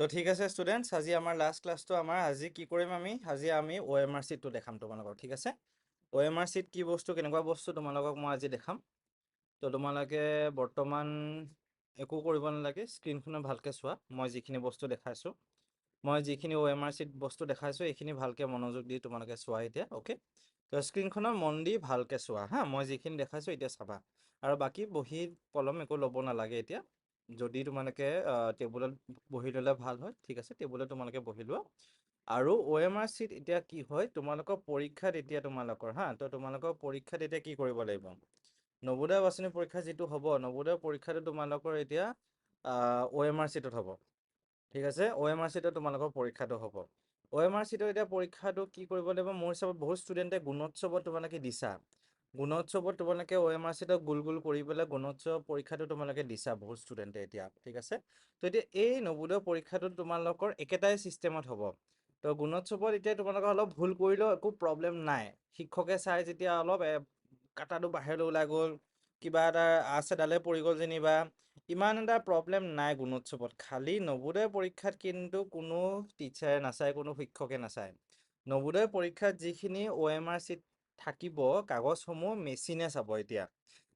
তো ঠিক আছে ষ্টুডেণ্টছ, আজি আমাৰ লাষ্ট ক্লাছটো আজি কি কৰিম আজি আমি OMR শ্বীটটো দেখাম তোমালোকক, ঠিক আছে? OMR শ্বীট কি বস্তু, কেনেকুৱা বস্তু তোমালোকক মই আজি দেখাম। তো তোমালোকে বৰ্তমান একো কৰিব নালাগে, স্ক্ৰীনখনত ভালকৈ চোৱা। মই যিখিনি বস্তু দেখাইছোঁ, মই যিখিনি OMR শ্বীট বস্তু দেখাইছোঁ এইখিনি ভালকৈ মনোযোগ দি তোমালোকে চোৱা এতিয়া, অ'কে? তো স্ক্ৰীনখনৰ মন দি ভালকৈ চোৱা হা, মই যিখিনি দেখাইছোঁ এতিয়া চাবা। আৰু বাকী বহি কলম একো ল'ব নালাগে এতিয়া। যদি তোমালোকে টেবুলত বহি ল'লে ভাল হয়, ঠিক আছে, টেবুলত তোমালোকে বহি লোৱা। আৰু OMR শ্বীট এতিয়া কি হয়, তোমালোকৰ পৰীক্ষাত এতিয়া তোমালোকৰ তো তোমালোকৰ পৰীক্ষাত এতিয়া কি কৰিব লাগিব, নৱোদয় বাছনি পৰীক্ষা যিটো হ'ব, নৱোদয় পৰীক্ষাটো তোমালোকৰ এতিয়া OMR শ্বীটত হ'ব, ঠিক আছে? OMR শ্বীটত তোমালোকৰ পৰীক্ষাটো হ'ব। OMR শ্বীটৰ এতিয়া পৰীক্ষাটো কি কৰিব লাগিব, মোৰ হিচাপত বহুত ষ্টুডেণ্টে গুণোৎসৱত তোমালোকে দিছা। গুণোৎসৱত তোমালোকে OMR শ্বীটক গোল গোল কৰি পেলাই গুণোৎসৱ পৰীক্ষাটো তোমালোকে দিছা বহুত ষ্টুডেণ্টে এতিয়া, ঠিক আছে? তো এতিয়া এই নৱোদয় পৰীক্ষাটোত তোমালোকৰ একেটাই ছিষ্টেমত হ'ব। তো গুণোৎসৱত এতিয়া তোমালোকে অলপ ভুল কৰিলেও একো প্ৰব্লেম নাই। শিক্ষকে চাই যেতিয়া অলপ কাটাটো বাহিৰলৈ ওলাই গ'ল, কিবা এটা আঁচ এডালে পৰি গ'ল যেনিবা, ইমান এটা প্ৰব্লেম নাই গুণোৎসৱত। খালি নৱোদয় পৰীক্ষাত কিন্তু কোনো টিচাৰে নাচায়, কোনো শিক্ষকে নাচায়। নৱোদয় পৰীক্ষাত যিখিনি OMR শ্বীট থাকিব, কাগজসমূহ মেচিনে চাব এতিয়া।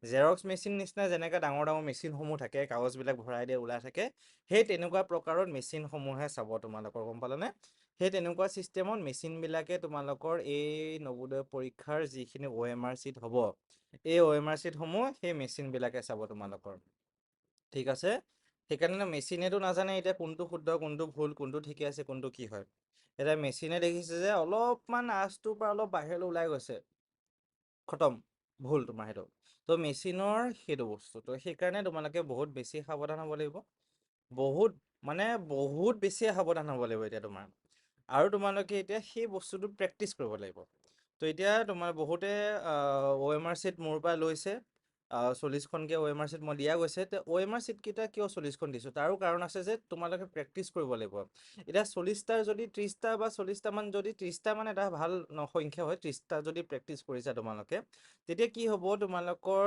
জেৰক্স মেচিন নিচিনা যেনেকৈ ডাঙৰ ডাঙৰ মেচিনসমূহ থাকে, কাগজবিলাক ভৰাই দিয়ে ওলাই থাকে, সেই তেনেকুৱা প্ৰকাৰত মেচিনসমূহে চাব তোমালোকৰ, গম পালানে? সেই তেনেকুৱা ছিষ্টেমত মেচিনবিলাকে তোমালোকৰ এই নৱোদয় পৰীক্ষাৰ যিখিনি OMR শ্বীট হ'ব, এই OMR শ্বীটসমূহ সেই মেচিনবিলাকে চাব তোমালোকৰ, ঠিক আছে? সেইকাৰণে মেচিনেতো নাজানে এতিয়া কোনটো শুদ্ধ, কোনটো ভুল, কোনটো ঠিকে আছে, কোনটো কি হয়। এতিয়া মেচিনে দেখিছে যে অলপমান আঁচটোৰ পৰা অলপ বাহিৰলৈ ওলাই গৈছে, খতম, ভুল তোমাৰ সেইটো। তো মেচিনৰ সেইটো বস্তু, তো সেইকাৰণে তোমালোকে বহুত বেছি সাৱধান হ'ব লাগিব, বহুত মানে বহুত বেছি সাৱধান হ'ব লাগিব এতিয়া তোমাৰ। আৰু তোমালোকে এতিয়া সেই বস্তুটো প্ৰেক্টিচ কৰিব লাগিব। তো এতিয়া তোমাৰ বহুতে OMR শ্বীট মোৰ পৰা লৈছে, 40খনকৈ OMR শ্বীট মই দিয়া গৈছে। তো OMR শ্বীটকেইটা কিয় 40খন দিছোঁ, তাৰো কাৰণ আছে যে তোমালোকে প্ৰেক্টিচ কৰিব লাগিব। এতিয়া 40টাৰ যদি 30টা বা 40টামান, যদি 30টা মানে এটা ভাল সংখ্যা হয়, 30টা যদি প্ৰেক্টিচ কৰিছা তোমালোকে, তেতিয়া কি হ'ব, তোমালোকৰ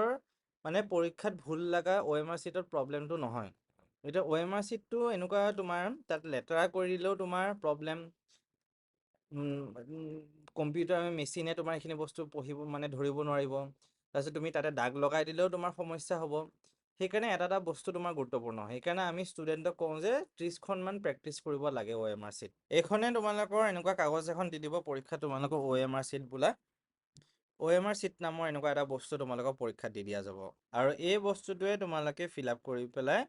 মানে পৰীক্ষাত ভুল লগা OMR শ্বীটত প্ৰব্লেমটো নহয়। এতিয়া OMR শ্বীটটো এনেকুৱা তোমাৰ তাত লেতেৰা কৰি দিলেও তোমাৰ প্ৰব্লেম, কম্পিউটাৰ মেচিনে তোমাৰ এইখিনি বস্তু পঢ়িব মানে ধৰিব নোৱাৰিব। তাৰপিছত তুমি তাতে দাগ লগাই দিলেও তোমাৰ সমস্যা হ'ব। সেইকাৰণে এটা এটা বস্তু তোমাৰ গুৰুত্বপূৰ্ণ। সেইকাৰণে আমি ষ্টুডেণ্টক কওঁ যে 30খনমান প্ৰেক্টিচ কৰিব লাগে OMR শ্বীট। এইখনে তোমালোকৰ এনেকুৱা কাগজ এখন দি দিব পৰীক্ষাত, তোমালোকৰ OMR শ্বীট বোলা OMR শ্বীট নামৰ এনেকুৱা এটা বস্তু তোমালোকৰ পৰীক্ষাত দি দিয়া যাব। আৰু এই বস্তুটোৱে তোমালোকে ফিল আপ কৰি পেলাই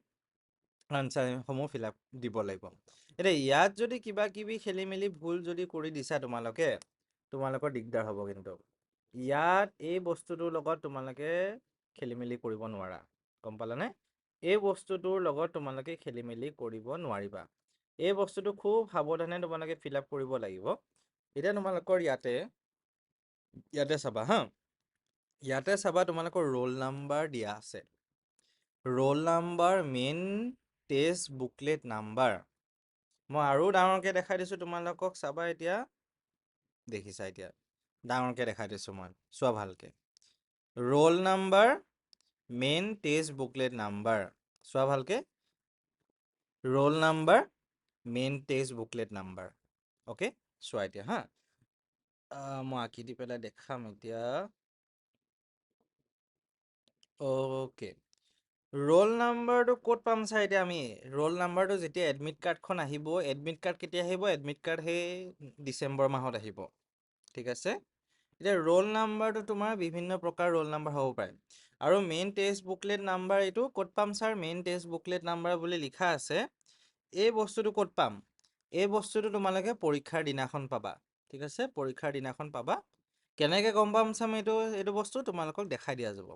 আনচাৰসমূহ ফিল আপ দিব লাগিব। এতিয়া ইয়াত যদি কিবা কিবি খেলি মেলি ভুল যদি কৰি দিছা তোমালোকৰ দিগদাৰ হ'ব। কিন্তু ইয়াত এই বস্তুটোৰ লগত তোমালোকে খেলি মেলি কৰিব নোৱাৰা, গম পালানে? এই বস্তুটোৰ লগত তোমালোকে খেলি মেলি কৰিব নোৱাৰিবা। এই বস্তুটো খুব সাৱধানে তোমালোকে ফিল আপ কৰিব লাগিব। এতিয়া তোমালোকৰ ইয়াতে চাবা হা, ইয়াতে চাবা তোমালোকৰ ৰোল নাম্বাৰ দিয়া আছে। Roll number, main test booklet number. মই আৰু ডাঙৰকৈ দেখাই দিছোঁ তোমালোকক, চাবা এতিয়া, দেখিছা এতিয়া ডাঙৰকৈ দেখাই দিছোঁ মই, চোৱা ভালকৈ। Roll number, main test booklet number, চোৱা ভালকৈ। Roll number, main test booklet number, okay? চোৱা এতিয়া হা, মই আঁকি দি পেলাই দেখাম এতিয়া, অ'কে। ৰোল নাম্বাৰটো ক'ত পাম ছাৰ? এতিয়া আমি ৰোল নাম্বাৰটো যেতিয়া এডমিট কাৰ্ডখন আহিব, এডমিট কাৰ্ড কেতিয়া আহিব? এডমিট কাৰ্ড সেই ডিচেম্বৰ মাহত আহিব, ঠিক আছে? এতিয়া ৰোল নাম্বাৰটো তোমাৰ বিভিন্ন প্ৰকাৰ ৰোল নাম্বাৰ হ'ব পাৰে। আৰু মেইন টেষ্ট বুকলেট নাম্বাৰ এইটো ক'ত পাম sir? Main test booklet number বুলি লিখা আছে, এই বস্তুটো ক'ত পাম? এই বস্তুটো তোমালোকে পৰীক্ষাৰ দিনাখন পাবা, ঠিক আছে? পৰীক্ষাৰ দিনাখন পাবা। কেনেকৈ গম পাম ছাৰ? এইটো বস্তু তোমালোকক দেখাই দিয়া যাব।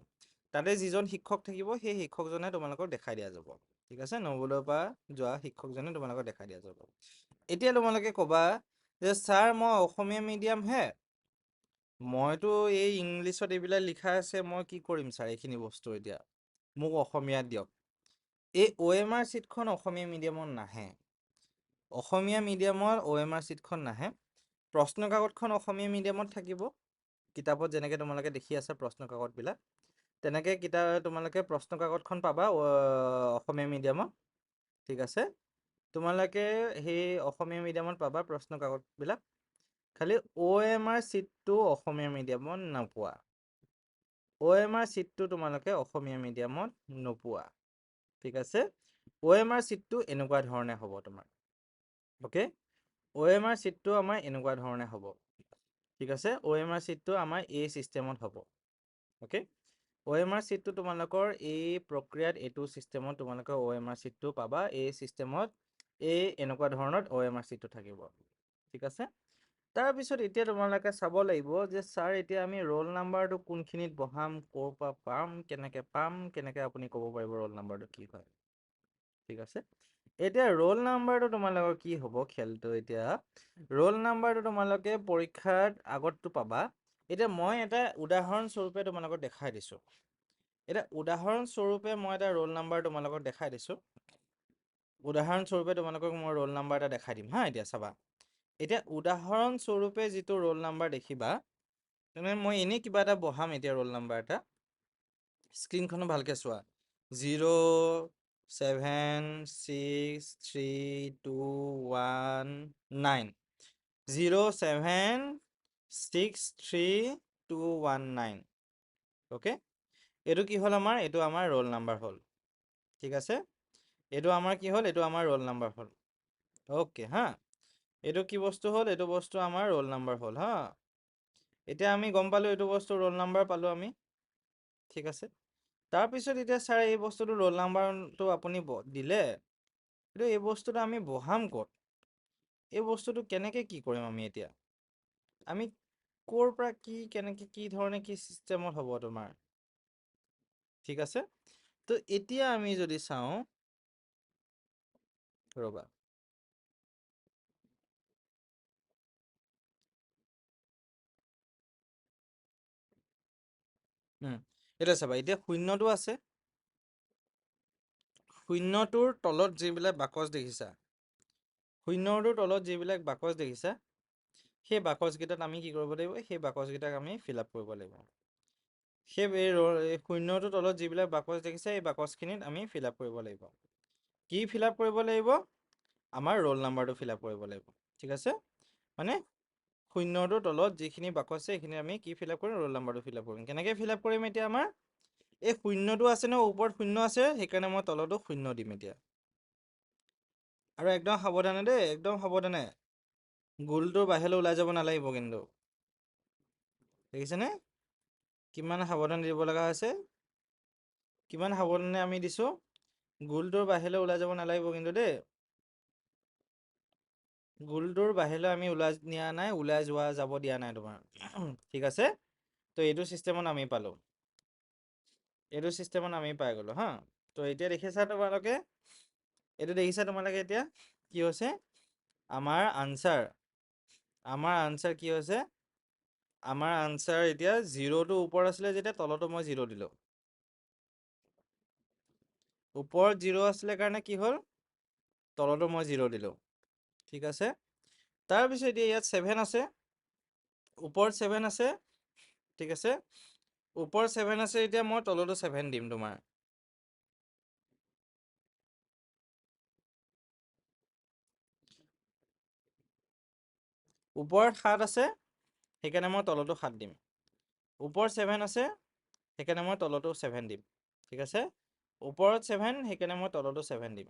তাতে যিজন শিক্ষক থাকিব সেই শিক্ষকজনে তোমালোকক দেখাই দিয়া যাব, ঠিক আছে? নৱোদয়ৰ পৰা যোৱা শিক্ষকজনে তোমালোকক দেখাই দিয়া যাব। এতিয়া তোমালোকে ক'বা যে ছাৰ মই অসমীয়া মিডিয়ামহে, মইতো এই ইংলিছত এইবিলাক লিখা আছে, মই কি কৰিম ছাৰ এইখিনি বস্তু? এতিয়া মোক অসমীয়াত দিয়ক। এই OMR শ্বীটখন অসমীয়া মিডিয়ামত নাহে। অসমীয়া মিডিয়ামত OMR শ্বীটখন নাহে। প্ৰশ্ন কাকতখন অসমীয়া মিডিয়ামত থাকিব, কিতাপত যেনেকৈ তোমালোকে দেখি আছা প্ৰশ্ন কাকতবিলাক, তেনেকৈ তোমালোকে প্ৰশ্ন কাকতখন পাবা অসমীয়া মিডিয়ামত, ঠিক আছে? তোমালোকে সেই অসমীয়া মিডিয়ামত পাবা প্ৰশ্ন কাকতবিলাক, খালি OMR চিটটো অসমীয়া মিডিয়ামত নোপোৱা। OMR চিটটো তোমালোকে অসমীয়া মিডিয়ামত নোপোৱা, ঠিক আছে। OMR চিটটো এনেকুৱা ধৰণে হ'ব তোমাৰ, অ'কে। OMR চিটটো আমাৰ এনেকুৱা ধৰণে হ'ব, ঠিক আছে। OMR চিটটো আমাৰ এই চিষ্টেমত হ'ব, অ'কে। OMR চিটটো তোমালোকৰ এই প্ৰক্ৰিয়াত এইটো চিষ্টেমত তোমালোকে OMR চিটটো পাবা, এই চিষ্টেমত এই এনেকুৱা ধৰণত OMR চিটটো থাকিব, ঠিক আছে। তাৰপিছত এতিয়া তোমালোকে চাব লাগিব যে ছাৰ এতিয়া আমি ৰোল নাম্বাৰটো কোনখিনিত বহাম, ক'ৰ পৰা পাম, কেনেকৈ আপুনি ক'ব পাৰিব ৰোল নাম্বাৰটো কি হয়, ঠিক আছে। এতিয়া ৰোল নাম্বাৰটো তোমালোকৰ কি হ'ব খেলটো, এতিয়া ৰোল নাম্বাৰটো তোমালোকে পৰীক্ষাত আগতটো পাবা। এতিয়া মই এটা উদাহৰণস্বৰূপে তোমালোকক দেখাই দিছোঁ। এতিয়া উদাহৰণস্বৰূপে মই এটা ৰোল নাম্বাৰ তোমালোকক দেখাই দিছোঁ। উদাহৰণস্বৰূপে তোমালোকক মই ৰোল নাম্বাৰ এটা দেখাই দিম হা। এতিয়া চাবা, এতিয়া উদাহৰণস্বৰূপে যিটো ৰোল নাম্বাৰ দেখিবা, তেনে মই এনেই কিবা এটা বহাম এতিয়া ৰোল নাম্বাৰ এটা, স্ক্ৰীনখনো ভালকৈ চোৱা। 0763219 0763219, অ'কে। এইটো কি হ'ল আমাৰ, এইটো আমাৰ ৰোল নাম্বাৰ হ'ল, ঠিক আছে। এইটো আমাৰ কি হ'ল, এইটো আমাৰ ৰোল নাম্বাৰ হ'ল, অ'কে হা। এইটো কি বস্তু হ'ল, এইটো বস্তু আমাৰ ৰোল নাম্বাৰ হ'ল হা। এতিয়া আমি গম পালোঁ এইটো বস্তু ৰোল নাম্বাৰ পালোঁ আমি, ঠিক আছে। তাৰপিছত এতিয়া ছাৰ এই বস্তুটো ৰোল নাম্বাৰটো আপুনি দিলে, কিন্তু এই বস্তুটো আমি বহাম ক'ত, এই বস্তুটো কেনেকৈ কি কৰিম আমি, এতিয়া আমি ক'ৰ পৰা কি কেনেকৈ কি ধৰণে কি চিষ্টেমত হ'ব তোমাৰ, ঠিক আছে। তো এতিয়া আমি যদি চাওঁ, ৰ'বা, এতিয়া চাবা, এতিয়া শূন্যটো আছে, শূন্যটোৰ তলত যিবিলাক বাকচ দেখিছা, শূন্যটোৰ তলত যিবিলাক বাকচ দেখিছা, সেই বাকচকেইটাত আমি কি কৰিব লাগিব, সেই বাকচকেইটাক আমি ফিল আপ কৰিব লাগিব। সেই শূন্যটোৰ তলত যিবিলাক বাকচ দেখিছে, এই বাকচখিনিত আমি ফিল আপ কৰিব লাগিব। কি ফিল আপ কৰিব লাগিব, আমাৰ ৰোল নাম্বাৰটো ফিল আপ কৰিব লাগিব, ঠিক আছে। মানে শূন্যটোৰ তলত যিখিনি বাকচ আছে সেইখিনি আমি কি ফিল আপ কৰিম, ৰোল নাম্বাৰটো ফিল আপ কৰিম। কেনেকৈ ফিল আপ কৰিম, এতিয়া আমাৰ এই শূন্যটো আছে ন, ওপৰত শূন্য আছে, সেইকাৰণে মই তলতো শূন্য দিম এতিয়া। আৰু একদম সাৱধানে দেই, একদম সাৱধানে, গোলটোৰ বাহিৰলৈ ওলাই যাব নালাগিব কিন্তু, দেখিছেনে কিমান সাৱধান দিব লগা হৈছে, কিমান সাৱধানে আমি দিছোঁ। গোলটোৰ বাহিৰলৈ ওলাই যাব নালাগিব কিন্তু দেই, গোলটোৰ বাহিৰলৈ আমি ওলাই নিয়া নাই, ওলাই যাব দিয়া নাই তোমাৰ, ঠিক আছে। তো এইটো চিষ্টেমত আমি পালোঁ, এইটো চিষ্টেমত আমি পাই গ'লোঁ হা। তো এতিয়া দেখিছা তোমালোকে, এইটো দেখিছা তোমালোকে এতিয়া কি হৈছে, আমাৰ আনচাৰ কি হৈছে, আমাৰ আনচাৰ এতিয়া 0টো ওপৰত আছিলে যেতিয়া, তলতো মই 0 দিলোঁ। ওপৰত 0 আছিলে কাৰণে কি হ'ল, তলতো মই 0 দিলোঁ, ঠিক আছে। তাৰপিছত এতিয়া ইয়াত 7 আছে, ওপৰত 7 আছে, ঠিক আছে। ওপৰত 7 আছে, এতিয়া মই তলতো 7 দিম তোমাৰ। ওপৰত 7 আছে, সেইকাৰণে মই তলতো 7 দিম। ওপৰত 7 আছে, সেইকাৰণে মই তলতো 7 দিম, ঠিক আছে। ওপৰত 7, সেইকাৰণে মই তলতো 7 দিম,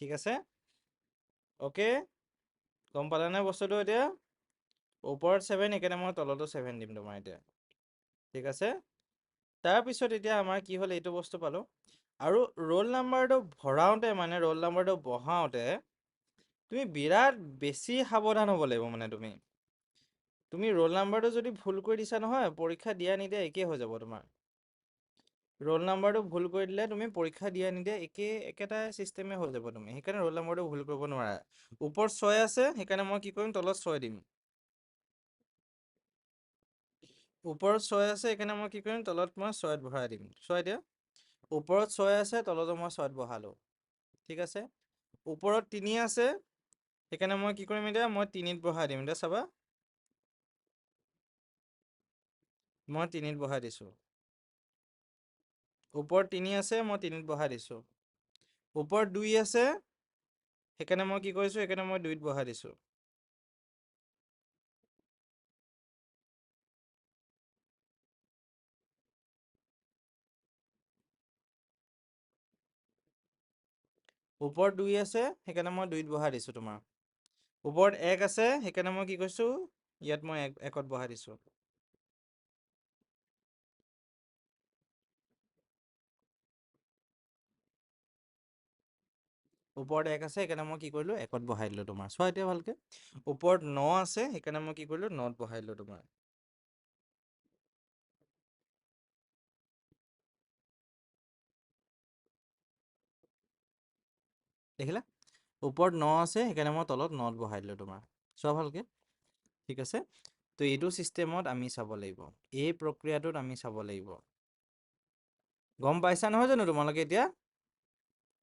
ঠিক আছে, অ'কে। গম পালানে বস্তুটো এতিয়া, ওপৰত 7, সেইকাৰণে মই তলতো 7 দিম তোমাৰ এতিয়া, ঠিক আছে। তাৰপিছত এতিয়া আমাৰ কি হ'ল, এইটো বস্তু পালোঁ। আৰু ৰোল নাম্বাৰটো ভৰাওঁতে, মানে ৰোল নাম্বাৰটো বহাওঁতে তুমি বিৰাট বেছি সাৱধান হ'ব লাগিব। মানে তুমি ৰোল নাম্বাৰটো যদি ভুল কৰি দিছা নহয়, পৰীক্ষা দিয়া নিদিয়া একেই হৈ যাব তোমাৰ। ৰোল নাম্বাৰটো ভুল কৰি দিলে তুমি পৰীক্ষা দিয়া নিদিয়া একেটা চিষ্টেমে হৈ যাব তুমি, সেইকাৰণে ৰোল নাম্বাৰটো ভুল কৰিব নোৱাৰা। ওপৰত 6 আছে, সেইকাৰণে মই কি কৰিম, তলত 6 দিম। ওপৰত 6 আছে, সেইকাৰণে মই কি কৰিম, তলত মই 6ত ভৰাই দিম। 6 দিয়া, ওপৰত 6 আছে, তলতো মই 6ত বহালোঁ, ঠিক আছে। ওপৰত 3 আছে, সেইকাৰণে মই কি কৰিম, এতিয়া মই 3ত বহাই দিম। এতিয়া চাবা, মই 3ত বহাই দিছোঁ। ওপৰত 3 আছে, মই 3ত বহাই দিছোঁ। ওপৰত 2 আছে, সেইকাৰণে মই কি কৰিছোঁ, সেইকাৰণে মই 2ত বহাই দিছোঁ। ওপৰত 2 আছে, সেইকাৰণে মই 2ত বহাই দিছোঁ তোমাৰ। ওপৰত 1 আছে, সেইকাৰণে মই কি কৰিছোঁ, ইয়াত মই 1ত বহাই দিছোঁ। ওপৰত 1 আছে, সেইকাৰণে মই কি কৰিলোঁ, 1ত বহাই দিলোঁ তোমাৰ। চোৱা এতিয়া ভালকে। ওপৰত 9 আছে, সেইকাৰণে মই কি কৰিলোঁ, 9ত বহাই দিলোঁ তোমাৰ। দেখিলা? ওপৰত 9 আছে, সেইকাৰণে মই তলত 9ত বহাই দিলোঁ তোমাৰ। চোৱা ভালকে। ঠিক আছে? তো এইটো চিষ্টেমত আমি চাব লাগিব। এই প্ৰক্ৰিয়াটোত আমি চাব লাগিব। গম পাইছা নহয় জানো তোমালোকে এতিয়া?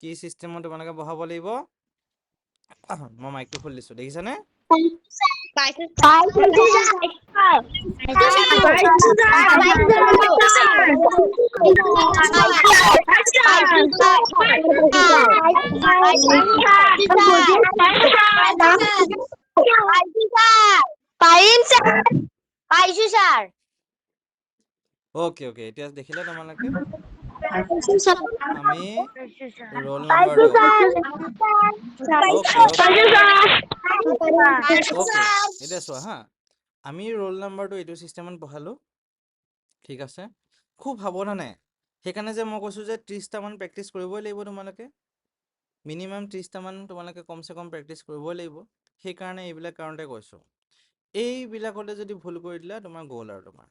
কি চিষ্টেমত তোমালোকে বহাব লাগিব? মই মাইকটো খুলি দিছোঁ, দেখিছানে? ওকে ওকে, এতিয়া দেখিলা তোমালোকে? আমি ৰোল নাম্বাৰটো ওকে ওকে, এতিয়া চোৱা হা, আমি ৰোল নাম্বাৰটো এইটো চিষ্টেমত বহালোঁ। ঠিক আছে? খুব সাৱধানে। সেইকাৰণে যে মই কৈছোঁ যে 30টামান প্ৰেক্টিচ কৰিবই লাগিব তোমালোকে। মিনিমাম 30টামান তোমালোকে কমচে কম প্ৰেক্টিচ কৰিবই লাগিব। সেইকাৰণে এইবিলাক কাৰণতে কৈছোঁ। এইবিলাকতে যদি ভুল কৰি দিলা, তোমাৰ গ'ল আৰু তোমাৰ।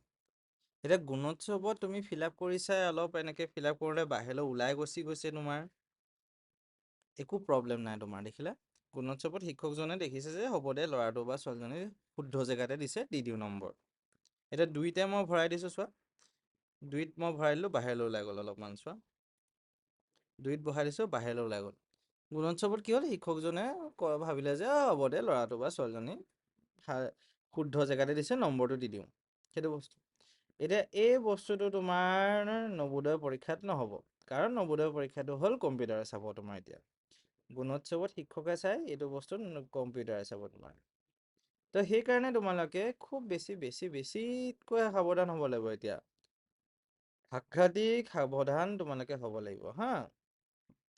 এতিয়া গুণোৎসৱত তুমি ফিল আপ কৰিছাই, অলপ এনেকৈ ফিল আপ কৰোঁতে বাহিৰলৈ ওলাই গৈছে তোমাৰ, একো প্ৰব্লেম নাই তোমাৰ, দেখিলা? গুণোৎসৱত শিক্ষকজনে দেখিছে যে হ'ব দে, ল'ৰাটো বা ছোৱালীজনী শুদ্ধ জেগাতে দিছে, দি দিওঁ নম্বৰ। এতিয়া 2তে মই ভৰাই দিছোঁ, চোৱা। 2ত মই ভৰাই দিলোঁ, বাহিৰলৈ ওলাই গ'ল অলপমান, চোৱা। 2ত বহাই দিছোঁ, বাহিৰলৈ ওলাই গ'ল। গুণোৎসৱত কি হ'ল, শিক্ষকজনে ভাবিলে যে হ'ব দে, ল'ৰাটো বা ছোৱালীজনী শুদ্ধ জেগাতে দিছে, নম্বৰটো দি দিওঁ। সেইটো বস্তু। এতিয়া এই বস্তুটো তোমাৰ নৱোদয় পৰীক্ষাত নহ'ব, কাৰণ নৱোদয় পৰীক্ষাটো হ'ল কম্পিউটাৰে চাব তোমাৰ এতিয়া। গুণোৎসৱত শিক্ষকে চাই, এইটো বস্তু কম্পিউটাৰে চাব তোমাৰ। তো সেইকাৰণে তোমালোকে খুব বেছিতকৈ সাৱধান হ'ব লাগিব এতিয়া। সাংঘাতিক সাৱধান তোমালোকে হ'ব লাগিব হা।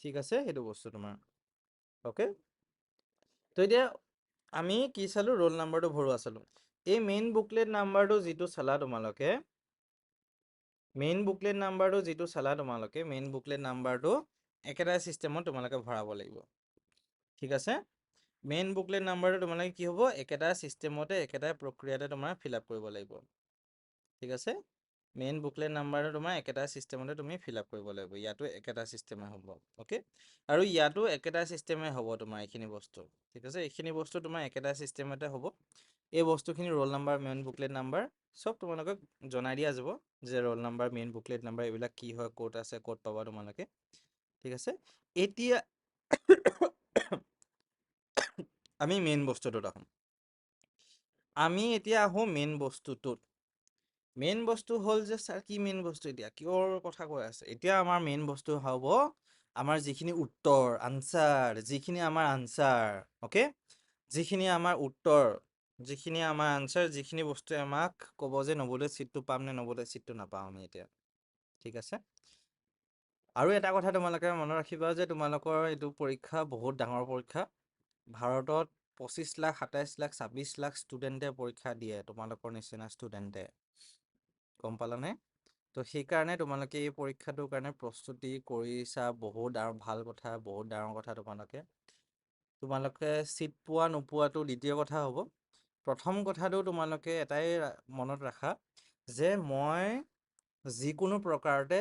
ঠিক আছে, সেইটো বস্তু তোমাৰ। অ'কে? তো এতিয়া আমি কি চালোঁ, ৰোল নাম্বাৰটো ভৰোৱা চালোঁ। এই মেইন বুকলেট নাম্বাৰটো যিটো চালা তোমালোকে, মেইন বুকলেট নাম্বাৰটো একেটা চিষ্টেমত তোমালোকে ভৰাব লাগিব। ঠিক আছে? মেইন বুকলেট নাম্বাৰটো তোমালোকে কি হ'ব, একেটা চিষ্টেমতে, একেটা প্ৰক্ৰিয়াতে তোমাৰ ফিল আপ কৰিব লাগিব। ঠিক আছে? মেইন বুকলেট নাম্বাৰটো তোমাৰ একেটা চিষ্টেমতে তুমি ফিল আপ কৰিব লাগিব। ইয়াতো একেটা চিষ্টেমে হ'ব। অ'কে? আৰু ইয়াতো একেটা চিষ্টেমে হ'ব তোমাৰ এইখিনি বস্তু। ঠিক আছে? এইখিনি বস্তু তোমাৰ একেটা চিষ্টেমতে হ'ব। এই বস্তুখিনি roll number, main booklet number চব তোমালোকক জনাই দিয়া যাব, যে roll number, main booklet number এইবিলাক কি হয়, ক'ত আছে, ক'ত পাবা তোমালোকে। ঠিক আছে? এতিয়া আমি মেইন বস্তুটোত আহোঁ। মেইন বস্তুটোত। মেইন বস্তু হ'ল যে, ছাৰ কি মেইন বস্তু এতিয়া? কিহৰ কথা কৈ আছে? এতিয়া আমাৰ মেইন বস্তু হ'ব, আমাৰ যিখিনি উত্তৰ, আনচাৰ, যিখিনি আমাৰ আনচাৰ, অ'কে? যিখিনি আমাৰ উত্তৰ, যিখিনি বস্তুৱে আমাক ক'ব যে নৱোদয় ছিটটো পাম নে নৱোদয় ছিটটো নাপাওঁ আমি এতিয়া। ঠিক আছে? আৰু এটা কথা তোমালোকে মনত ৰাখিবা যে তোমালোকৰ এইটো পৰীক্ষা বহুত ডাঙৰ পৰীক্ষা। ভাৰতত 25 লাখ, 27 লাখ, 26 লাখ ষ্টুডেণ্টে পৰীক্ষা দিয়ে, তোমালোকৰ নিচিনা ষ্টুডেণ্টে। গম পালানে? তো সেইকাৰণে তোমালোকে এই পৰীক্ষাটোৰ কাৰণে প্ৰস্তুতি কৰিছা, বহুত ভাল কথা, বহুত ডাঙৰ কথা তোমালোকে ছিট পোৱা নোপোৱাটো দ্বিতীয় কথা হ'ব। প্ৰথম কথাটো তোমালোকে এটাই মনত ৰাখা, যে মই যিকোনো প্ৰকাৰতে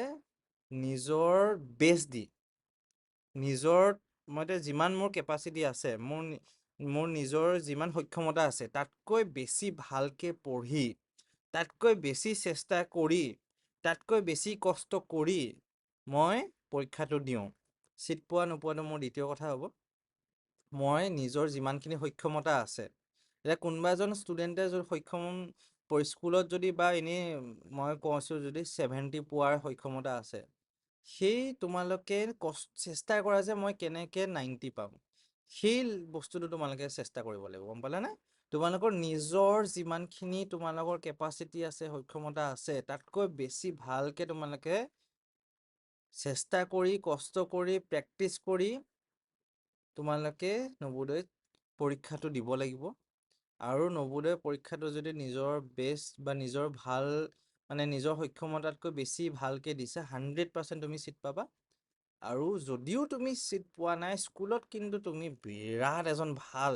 নিজৰ বেষ্ট দি, মই এতিয়া যিমান মোৰ কেপাচিটি আছে, মোৰ নিজৰ যিমান সক্ষমতা আছে, তাতকৈ বেছি ভালকে পঢ়ি, তাতকৈ বেছি চেষ্টা কৰি, তাতকৈ বেছি কষ্ট কৰি মই পৰীক্ষাটো দিওঁ। ছিট পোৱা নোপোৱাটো মোৰ দ্বিতীয় কথা হ'ব। মই নিজৰ যিমানখিনি সক্ষমতা আছে, এতিয়া কোনোবা এজন ষ্টুডেণ্টে যদি স্কুলত যদি বা এনেই মই কৈছোঁ যদি 70 পোৱাৰ সক্ষমতা আছে, সেই তোমালোকে চেষ্টা কৰা যে মই কেনেকৈ 90 পাম, সেই বস্তুটো তোমালোকে চেষ্টা কৰিব লাগিব, গম পালানে? তোমালোকৰ নিজৰ যিমানখিনি তোমালোকৰ কেপাচিটি আছে, সক্ষমতা আছে, তাতকৈ বেছি ভালকৈ তোমালোকে চেষ্টা কৰি, কষ্ট কৰি, প্ৰেক্টিচ কৰি তোমালোকে নৱোদয় পৰীক্ষাটো দিব লাগিব। আৰু নৱোদয় পৰীক্ষাটো যদি নিজৰ বেষ্ট বা নিজৰ ভাল মানে নিজৰ সক্ষমতাতকৈ বেছি ভালকৈ দিছা, 100% তুমি ছিট পাবা। আৰু যদিও তুমি ছিট পোৱা নাই স্কুলত, কিন্তু তুমি বিৰাট এজন ভাল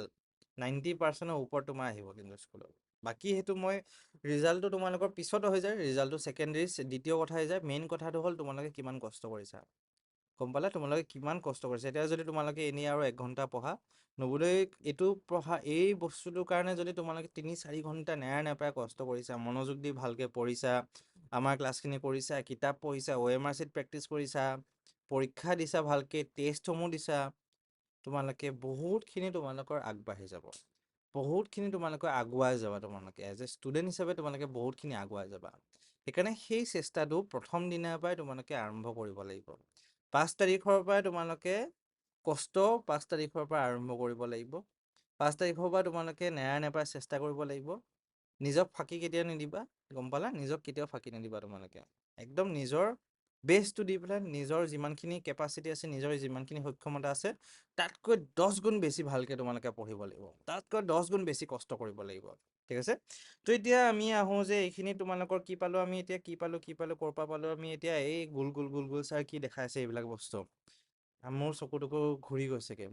90%ৰ ওপৰত তোমাৰ আহিব কিন্তু স্কুলত। বাকী সেইটো মই ৰিজাল্টটো তোমালোকৰ পিছত হৈ যায়, ৰিজাল্টটো ছেকেণ্ডেৰী, দ্বিতীয় কথা হৈ যায়। মেইন কথাটো হ'ল তোমালোকে কিমান কষ্ট কৰিছা, গম পালা? তোমালোকে কিমান কষ্ট কৰিছা। এতিয়া যদি তোমালোকে এনেই আৰু 1 ঘণ্টা পঢ়া, নৱোদয় এইটো পঢ়া এই বস্তুটোৰ কাৰণে যদি তোমালোকে 3-4 ঘণ্টা নেৰা নেপেৰা কষ্ট কৰিছা, মনোযোগ দি ভালকৈ পঢ়িছা, আমাৰ ক্লাছখিনি কৰিছা, কিতাপ পঢ়িছা, OMR চিট প্ৰেক্টিচ কৰিছা, পৰীক্ষা দিছা ভালকৈ, টেষ্টসমূহ দিছা, তোমালোকে বহুতখিনি তোমালোকৰ আগবাঢ়ি যাব, বহুতখিনি তোমালোকে আগুৱাই যাবা। তোমালোকে এজ এ ষ্টুডেণ্ট হিচাপে তোমালোকে বহুতখিনি আগুৱাই যাবা। সেইকাৰণে সেই চেষ্টাটো প্ৰথম দিনাৰ পৰাই তোমালোকে আৰম্ভ কৰিব লাগিব। 5 তাৰিখৰ পৰাই তোমালোকে কষ্ট 5 তাৰিখৰ পৰা আৰম্ভ কৰিব লাগিব। 5 তাৰিখৰ পৰা তোমালোকে নেৰা নেপেৰা চেষ্টা কৰিব লাগিব। নিজক ফাঁকি কেতিয়াও নিদিবা, গম পালা? নিজক কেতিয়াও ফাঁকি নিদিবা। তোমালোকে একদম নিজৰ বেষ্টটো দি পেলাই নিজৰ যিমানখিনি কেপাচিটি আছে, নিজৰ যিমানখিনি সক্ষমতা আছে, তাতকৈ 10 গুণ বেছি ভালকৈ তোমালোকে পঢ়িব লাগিব, তাতকৈ 10 গুণ বেছি কষ্ট কৰিব লাগিব, ঠিক আছে? তো এতিয়া আমি আহোঁ যে এইখিনি তোমালোকৰ কি পালোঁ আমি, এতিয়া কি পালোঁ ক'ৰ পৰা পালোঁ আমি এতিয়া? এই গোল গোল গোল গোল চাৰ কি দেখাইছে এইবিলাক বস্তু, মোৰ চকু টকু ঘূৰি গৈছেগৈ,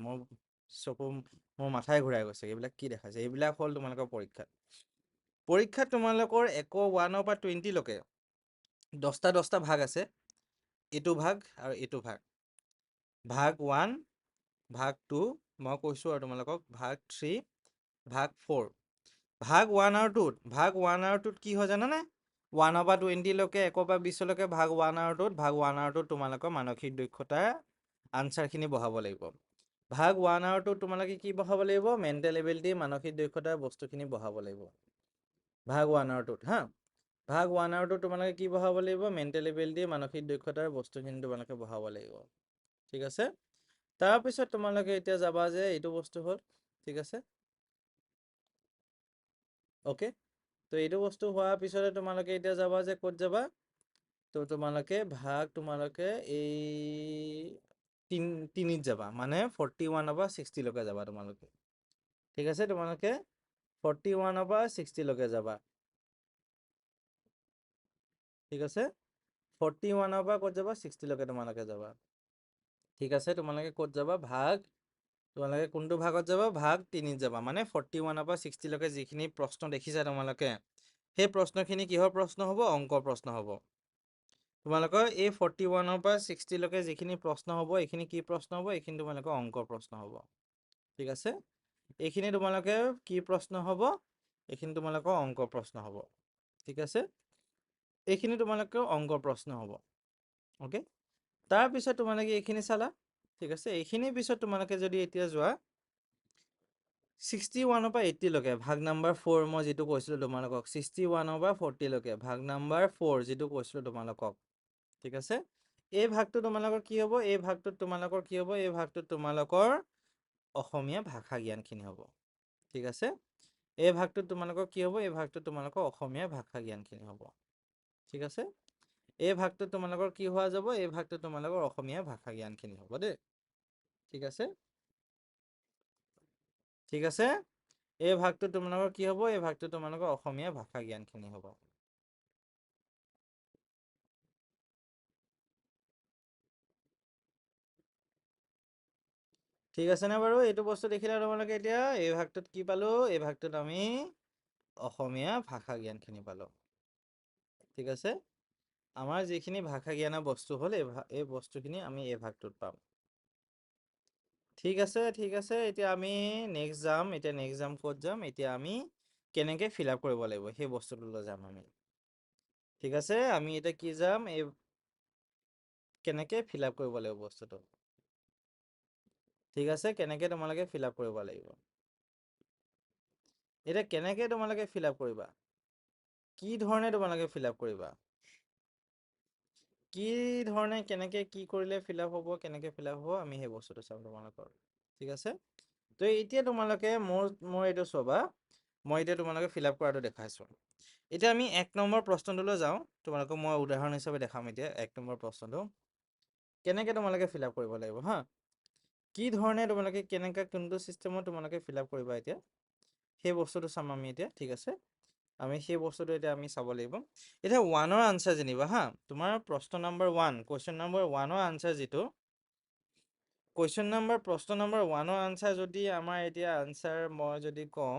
মোৰ মাথাই ঘূৰাই গৈছেগৈ, এইবিলাক কি দেখাইছে? এইবিলাক হ'ল তোমালোকৰ পৰীক্ষাত তোমালোকৰ 1-1 পৰা 20লৈকে 10টা ভাগ আছে। এইটো ভাগ আৰু এইটো ভাগ, ভাগ 1, ভাগ 2, মই কৈছোঁ আৰু তোমালোকক ভাগ 3, ভাগ 4। ভাগ 1 আৰু 2ত কি হয় জানানে? 1 পৰা 20লৈকে, 1 পৰা 20লৈকে ভাগ 1 আৰু 2ত তোমালোকৰ মানসিক দক্ষতাৰ আনচাৰখিনি বহাব লাগিব। ভাগ 1 আৰু 2ত তোমালোকে কি বহাব লাগিব? মেণ্টেল এবিলিটি, মানসিক দক্ষতাৰ বস্তুখিনি বহাব লাগিব ভাগ 1 আৰু 2ত, হা। ভাগ 1 আৰু 2ত তোমালোকে কি বহাব লাগিব? মেণ্টেল এবিলিটি, মানসিক দক্ষতাৰ বস্তুখিনি তোমালোকে বহাব লাগিব, ঠিক আছে? তাৰপিছত তোমালোকে এতিয়া যাবা যে এইটো বস্তু হ'ল, ঠিক আছে? অ'কে, তো এইটো বস্তু হোৱাৰ পিছতে তোমালোকে এতিয়া যাবা যে ক'ত যাবা? তো তোমালোকে এই 3ত যাবা, মানে 41 পৰা 60লৈকে যাবা তোমালোকে, ঠিক আছে? তোমালোকে 41 পৰা 60লৈকে যাবা, ঠিক আছে? 41 পৰা ক'ত যাবা? 60লৈকে তোমালোকে যাবা, ঠিক আছে? তোমালোকে ক'ত যাবা? তোমালোকে কোনটো ভাগত যাবা? ভাগ 3ত যাবা, মানে 41 পৰা 60লৈকে যিখিনি প্ৰশ্ন দেখিছা তোমালোকে, সেই প্ৰশ্নখিনি কিহৰ প্ৰশ্ন হ'ব? অংকৰ প্ৰশ্ন হ'ব। তোমালোকৰ এই 41 পৰা 60লৈকে যিখিনি প্ৰশ্ন হ'ব, এইখিনি কি প্ৰশ্ন হ'ব? এইখিনি তোমালোকৰ অংকৰ প্ৰশ্ন হ'ব, ঠিক আছে? এইখিনি তোমালোকে কি প্ৰশ্ন হ'ব? এইখিনি তোমালোকৰ অংকৰ প্ৰশ্ন হ'ব, ঠিক আছে? এইখিনি তোমালোকৰ অংকৰ প্ৰশ্ন হ'ব, অ'কে? তাৰপিছত তোমালোকে এইখিনি চালা, ঠিক আছে? এইখিনিৰ পিছত তোমালোকে যদি এতিয়া যোৱা 61 পৰা 80লৈকে, ভাগ নাম্বাৰ 4, মই যিটো কৈছিলোঁ তোমালোকক, 61 পৰা 40লৈকে ভাগ নাম্বাৰ 4 যিটো কৈছিলোঁ তোমালোকক, ঠিক আছে? এই ভাগটো তোমালোকৰ কি হ'ব? এই ভাগটোত তোমালোকৰ কি হ'ব? এই ভাগটোত তোমালোকৰ অসমীয়া ভাষা জ্ঞানখিনি হ'ব, ঠিক আছে? এই ভাগটোত তোমালোকৰ কি হ'ব? এই ভাগটোত তোমালোকৰ অসমীয়া ভাষা জ্ঞানখিনি হ'ব, ঠিক আছে? এই ভাগটোত তোমালোকৰ কি হোৱা যাব? এই ভাগটোত তোমালোকৰ অসমীয়া ভাষা জ্ঞানখিনি হ'ব দেই, ঠিক আছে? ঠিক আছে? এই ভাগটোত তোমালোকৰ কি হ'ব? এই ভাগটোত তোমালোকৰ অসমীয়া ভাষা জ্ঞানখিনি হ'ব, ঠিক আছেনে বাৰু? এইটো বস্তু দেখিলা তোমালোকে এতিয়া? এই ভাগটোত কি পালোঁ? এই ভাগটোত আমি অসমীয়া ভাষা জ্ঞানখিনি পালোঁ, ঠিক আছে? আমাৰ যিখিনি ভাষা জ্ঞানৰ বস্তু হ'ল, এই বস্তুখিনি আমি এই ভাগটোত পাম, ঠিক আছে? ঠিক আছে, এতিয়া আমি নেক্সট যাম ক'ত যাম? এতিয়া আমি কেনেকৈ ফিল আপ কৰিব লাগিব সেই বস্তুটোলৈ যাম আমি, ঠিক আছে? আমি এতিয়া কি যাম? কেনেকৈ ফিল আপ কৰিব লাগিব বস্তুটো, ঠিক আছে? কেনেকৈ তোমালোকে ফিল আপ কৰিব লাগিব? এতিয়া কেনেকৈ তোমালোকে ফিল আপ কৰিবা? কি ধৰণে তোমালোকে ফিল আপ কৰিবা? কি ধৰণে কেনেকে কি কৰিলে ফিল আপ হ'ব কেনেকে ফিল আপ হ'ব আমি সেই বস্তুটো চাম তোমালোকৰ ঠিক আছে তো এতিয়া তোমালোকে মোৰ এইটো চাবা মই এতিয়া তোমালোকে ফিল আপ কৰাটো দেখাইছোঁ এতিয়া আমি 1 নম্বৰ প্ৰশ্নটোলৈ যাওঁ তোমালোকক মই উদাহৰণ হিচাপে দেখাম এতিয়া 1 নম্বৰ প্ৰশ্নটো কেনেকে তোমালোকে ফিল আপ কৰিব লাগিব হা কি ধৰণে তোমালোকে কেনেকা কোনটো চিষ্টেমত তোমালোকে ফিল আপ কৰিবা এতিয়া সেই বস্তুটো চাম আমি এতিয়া ঠিক আছে আমি সেই বস্তুটো এতিয়া আমি চাব লাগিব এতিয়া 1ৰ আনসাৰ জানিবা হা তোমাৰ প্ৰশ্ন নম্বৰ 1 কোৱেশ্চন নম্বৰ 1ৰ আনসাৰ যিটো কোৱেশ্চন নম্বৰ প্ৰশ্ন নম্বৰ 1ৰ আনসাৰ যদি আমাৰ এতিয়া আনসাৰ মই যদি কওঁ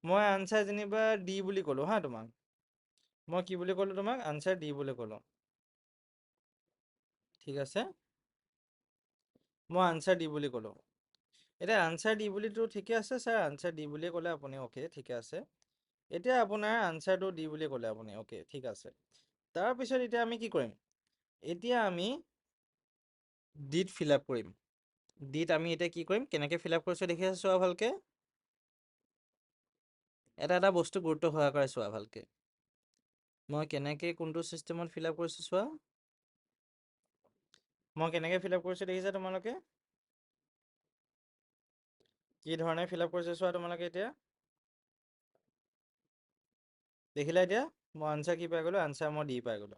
মই আনসাৰ জানিবা ডি বুলি ক'লো হা তোমাক মই কি বুলি ক'লো তোমাক আনসাৰ ডি বুলি ক'লো ঠিক আছে মই আনসাৰ ডি বুলি ক'লো এতিয়া আনসাৰ ডি বুলিতো ঠিকে আছে স্যাৰ আনসাৰ ডি বুলিয়ে ক'লে আপুনি ওকে ঠিকে আছে এতিয়া আপোনাৰ আনসাৰটো ডি বুলি ক'লে আপুনি ওকে ঠিক আছে তাৰপিছত এতিয়া আমি কি কৰিম এতিয়া আমি ডিত ফিল আপ কৰিম ডিত আমি এতিয়া কি কৰিম কেনেকে ফিল আপ কৰিছো দেখি আছো ভালকে এটা বস্তু গুৰুত্ব সহকাৰে চোৱা ভালকে মই কেনেকে কোনটো চিষ্টেমত ফিল আপ কৰিছো চোৱা মই কেনেকে ফিল আপ কৰিছো দেখিছা তোমালোকে কি ধৰণে ফিল আপ কৰিছো চোৱা তোমালোকে এতিয়া দেখিলা এতিয়া মই আনসাৰ কি পাই গলো আনসাৰ মই ডি পাই গলো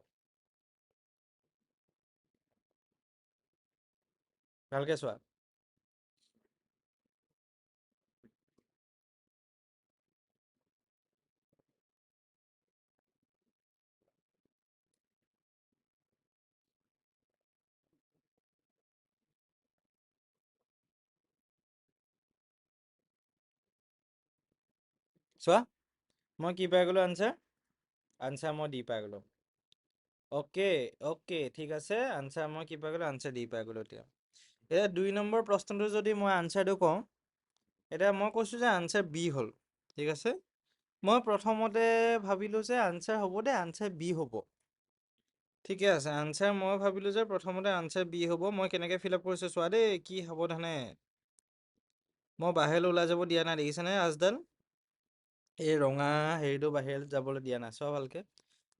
ভালকে চোৱা চোৱা মই কি পাই গলো আনসাৰ মই ডি পাই গলো ওকে ওকে ঠিক আছে আনসাৰ মই কি পাই গলো আনসাৰ ডি পাই গলো এতিয়া 2 নম্বৰ প্ৰশ্নটো যদি মই আনসাৰটো কওঁ এতিয়া মই কৈছো যে আনসাৰ বি হ'ল ঠিক আছে মই প্ৰথমতে ভাবিলো যে আনসাৰ হ'ব দে আনসাৰ বি হ'ব ঠিকে আছে আনসাৰ মই ভাবিলো যে প্ৰথমতে আনসাৰ বি হ'ব মই কেনেকে ফিল আপ কৰিছো চোৱা দেই কি সাৱধানে মই বাহিৰলৈ ওলাই যাব দিয়া নাই দেখিছানে আজডাল এই ৰঙা হেৰিটো বাহিৰত যাবলৈ দিয়া নাই চোৱা ভালকে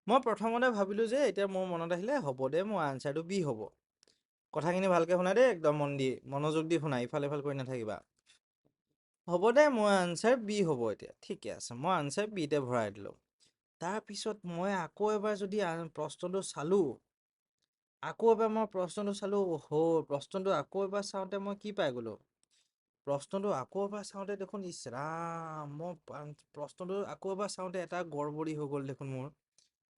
মই প্ৰথমতে ভাবিলো যে এতিয়া মোৰ মনত আহিলে হ'ব দে মোৰ আনসাৰটো বি হ'ব কথাখিনি ভালকে শুনা দেই একদম মন দি মনোযোগ দি শুনা ইফাল ইফাল কৰি নাথাকিবা হ'ব দে মোৰ আনসাৰ বি হ'ব এতিয়া ঠিকে আছে মই আনসাৰ বিতে ভৰাই দিলো তাৰপিছত মই আকৌ এবাৰ যদি প্ৰশ্নটো চালো আকৌ এবাৰ মই প্ৰশ্নটো চালো প্ৰশ্নটো আকৌ এবাৰ চাওঁতে মই কি পাই গলো প্ৰশ্নটো আকৌ এবাৰ চাওঁতে দেখোন ইছ ৰাম মই প্ৰশ্নটো আকৌ এবাৰ চাওঁতে এটা গড়বড়ি হৈ গ'ল দেখোন মোৰ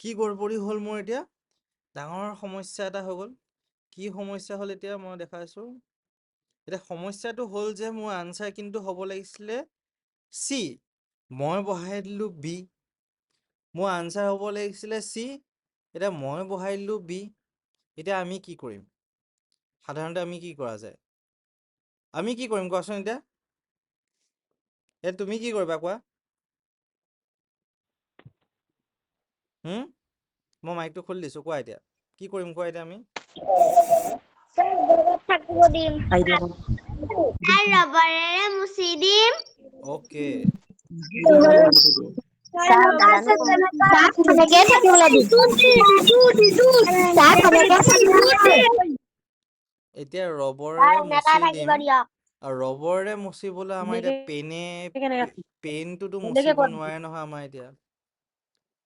কি গড়বড়ি হ'ল মোৰ এতিয়া ডাঙৰ সমস্যা এটা হৈ গ'ল কি সমস্যা হ'ল এতিয়া মই দেখাইছো এতিয়া সমস্যাটো হ'ল যে মোৰ আনসাৰ কিন্তু হ'ব লাগিছিলে চি মই বহাই দিলো বি মোৰ আনসাৰ হ'ব লাগিছিলে চি এতিয়া মই বহাই দিলো বি এতিয়া আমি কি কৰিম সাধাৰণতে আমি কি কৰা যায় আমি কি কৰিম কোৱাচোন এতিয়া তুমি কি কৰিবা কোৱা মই মাইকটো খুলি দিছো কোৱা এতিয়া কি কৰিম কোৱা এতিয়া আমি থাকিব দিম ৰবৰেৰে মুচি দিম ওকে এতিয়া ৰবৰেৰে মুচি দিম আৰু ৰবৰেৰে মুচিবলৈ আমাৰ এতিয়া পেনটোতো মুচিব নোৱাৰে নহয়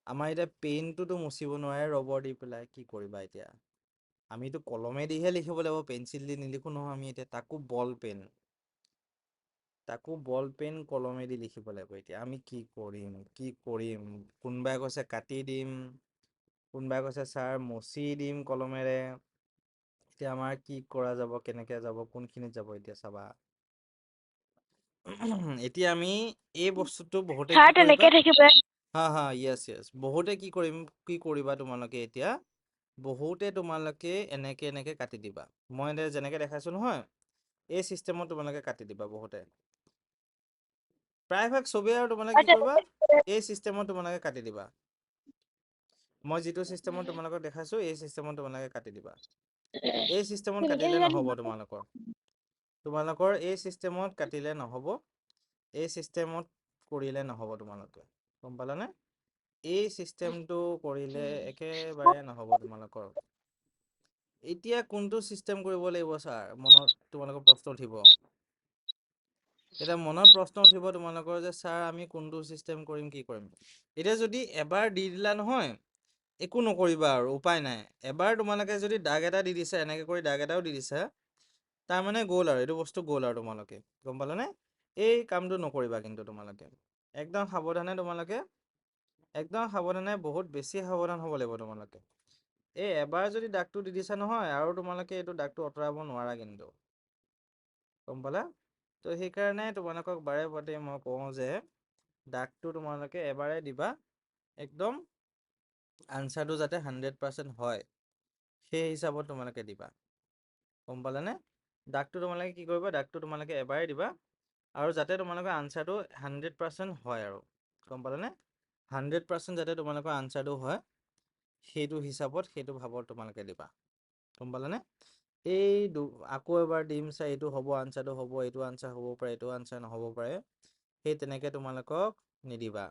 আমাৰ এতিয়া পেনটোতো মুচিব নোৱাৰে ৰবৰ দি পেলাই কি কৰিবা এতিয়া আমিতো কলমে দিহে লিখিব লাগিব পেঞ্চিল দি নিলিখো নহয় আমি এতিয়া তাকো বল পেন কলমেদি লিখিব লাগিব এতিয়া আমি কি কৰিম কোনোবাই কৈছে কাটি দিম কোনোবাই কৈছে ছাৰ মচি দিম কলমেৰে এতিয়া আমাৰ কি কৰা যাব কেনেকে যাব কোনখিনিত যাব এতিয়া চাবা এতিয়া আমি এই বস্তুটো বহুতে কি কৰিবা হা য়েছ বহুতে কি কৰিবা তোমালোকে এতিয়া বহুতে তোমালোকে এনেকে কাটি দিবা মই যেনেকে দেখাইছো নহয় এই চিষ্টেমত তোমালোকে কাটি দিবা বহুতে প্ৰায়ভাগ চবেই আৰু তোমালোকে কি কৰিবা এই চিষ্টেমত তোমালোকে কাটি দিবা মই যিটো চিষ্টেমত তোমালোকক দেখাইছো এই চিষ্টেমত তোমালোকে কাটি দিবা এই চিষ্টেমত কাটিলে নহ'ব তোমালোকৰ এই চিষ্টেমত কাটিলে নহ'ব এই চিষ্টেমত কৰিলে নহ'ব তোমালোকে গম পালানে এই চিষ্টেমটো কৰিলে একেবাৰে নহ'ব তোমালোকৰ এতিয়া কোনটো চিষ্টেম কৰিব লাগিব ছাৰ মনত তোমালোকৰ প্ৰশ্ন উঠিব এতিয়া মনত প্ৰশ্ন উঠিব তোমালোকৰ যে ছাৰ আমি কোনটো চিষ্টেম কৰিম কি কৰিম এতিয়া যদি এবাৰ দি দিলা নহয় একো নকৰিবা আৰু উপায় নাই এবাৰ তোমালোকে যদি দাগ এটা দি দিছা এনেকৈ কৰি দাগ এটাও দি দিছা তাৰ মানে গ'ল আৰু এইটো বস্তু গ'ল আৰু তোমালোকে গম পালানে এই কামটো নকৰিবা কিন্তু তোমালোকে একদম সাৱধানে বহুত বেছি সাৱধান হ'ব লাগিব তোমালোকে এই এবাৰ যদি দাগটো দি দিছা নহয় আৰু তোমালোকে এইটো দাগটো আঁতৰাব নোৱাৰা কিন্তু গম পালা তো সেইকাৰণে তোমালোকক বাৰে পাতি মই কওঁ যে দাগটো তোমালোকে এবাৰে দিবা একদম আনচাৰটো যাতে 100% হয় সেই হিচাপত তোমালোকে দিবা গম পালানে দাগটো তোমালোকে কি কৰিবা দাগটো তোমালোকে এবাৰে দিবা আৰু যাতে তোমালোকৰ আনচাৰটো 100% হয় আৰু গম পালানে 100% যাতে তোমালোকৰ আনচাৰটো হয় সেইটো হিচাপত সেইটো ভাৱত তোমালোকে দিবা গম পালানে এই আকৌ এবাৰ দিম চাই এইটো হ'ব আনচাৰটো হ'ব এইটো আনচাৰ হ'ব পাৰে এইটো আনচাৰ নহ'ব পাৰে সেই তেনেকৈ তোমালোকক নিদিবা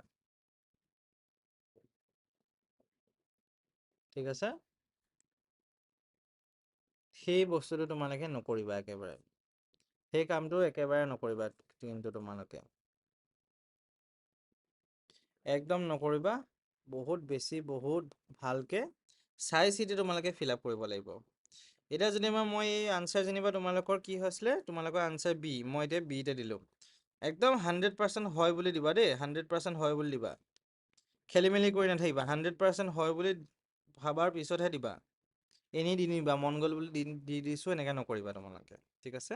ঠিক আছে সেই বস্তুটো তোমালোকে নকৰিবা একেবাৰে সেই কামটো একেবাৰে নকৰিবা কিন্তু তোমালোকে একদম নকৰিবা বহুত ভালকে চাই চিতি তোমালোকে ফিল আপ কৰিব লাগিব এতিয়া যেনিবা মই এই আনচাৰ যেনিবা তোমালোকৰ কি হৈছিলে তোমালোকৰ আনচাৰ বি মই এতিয়া বিতে দিলোঁ একদম 100% হয় বুলি দিবা দেই 100% হয় বুলি দিবা খেলি মেলি কৰি নাথাকিবা 100% হয় বুলি ভাবাৰ পিছতহে দিবা এনেই দি নিবা মন গ'ল বুলি দি দিছোঁ এনেকৈ নকৰিবা তোমালোকে ঠিক আছে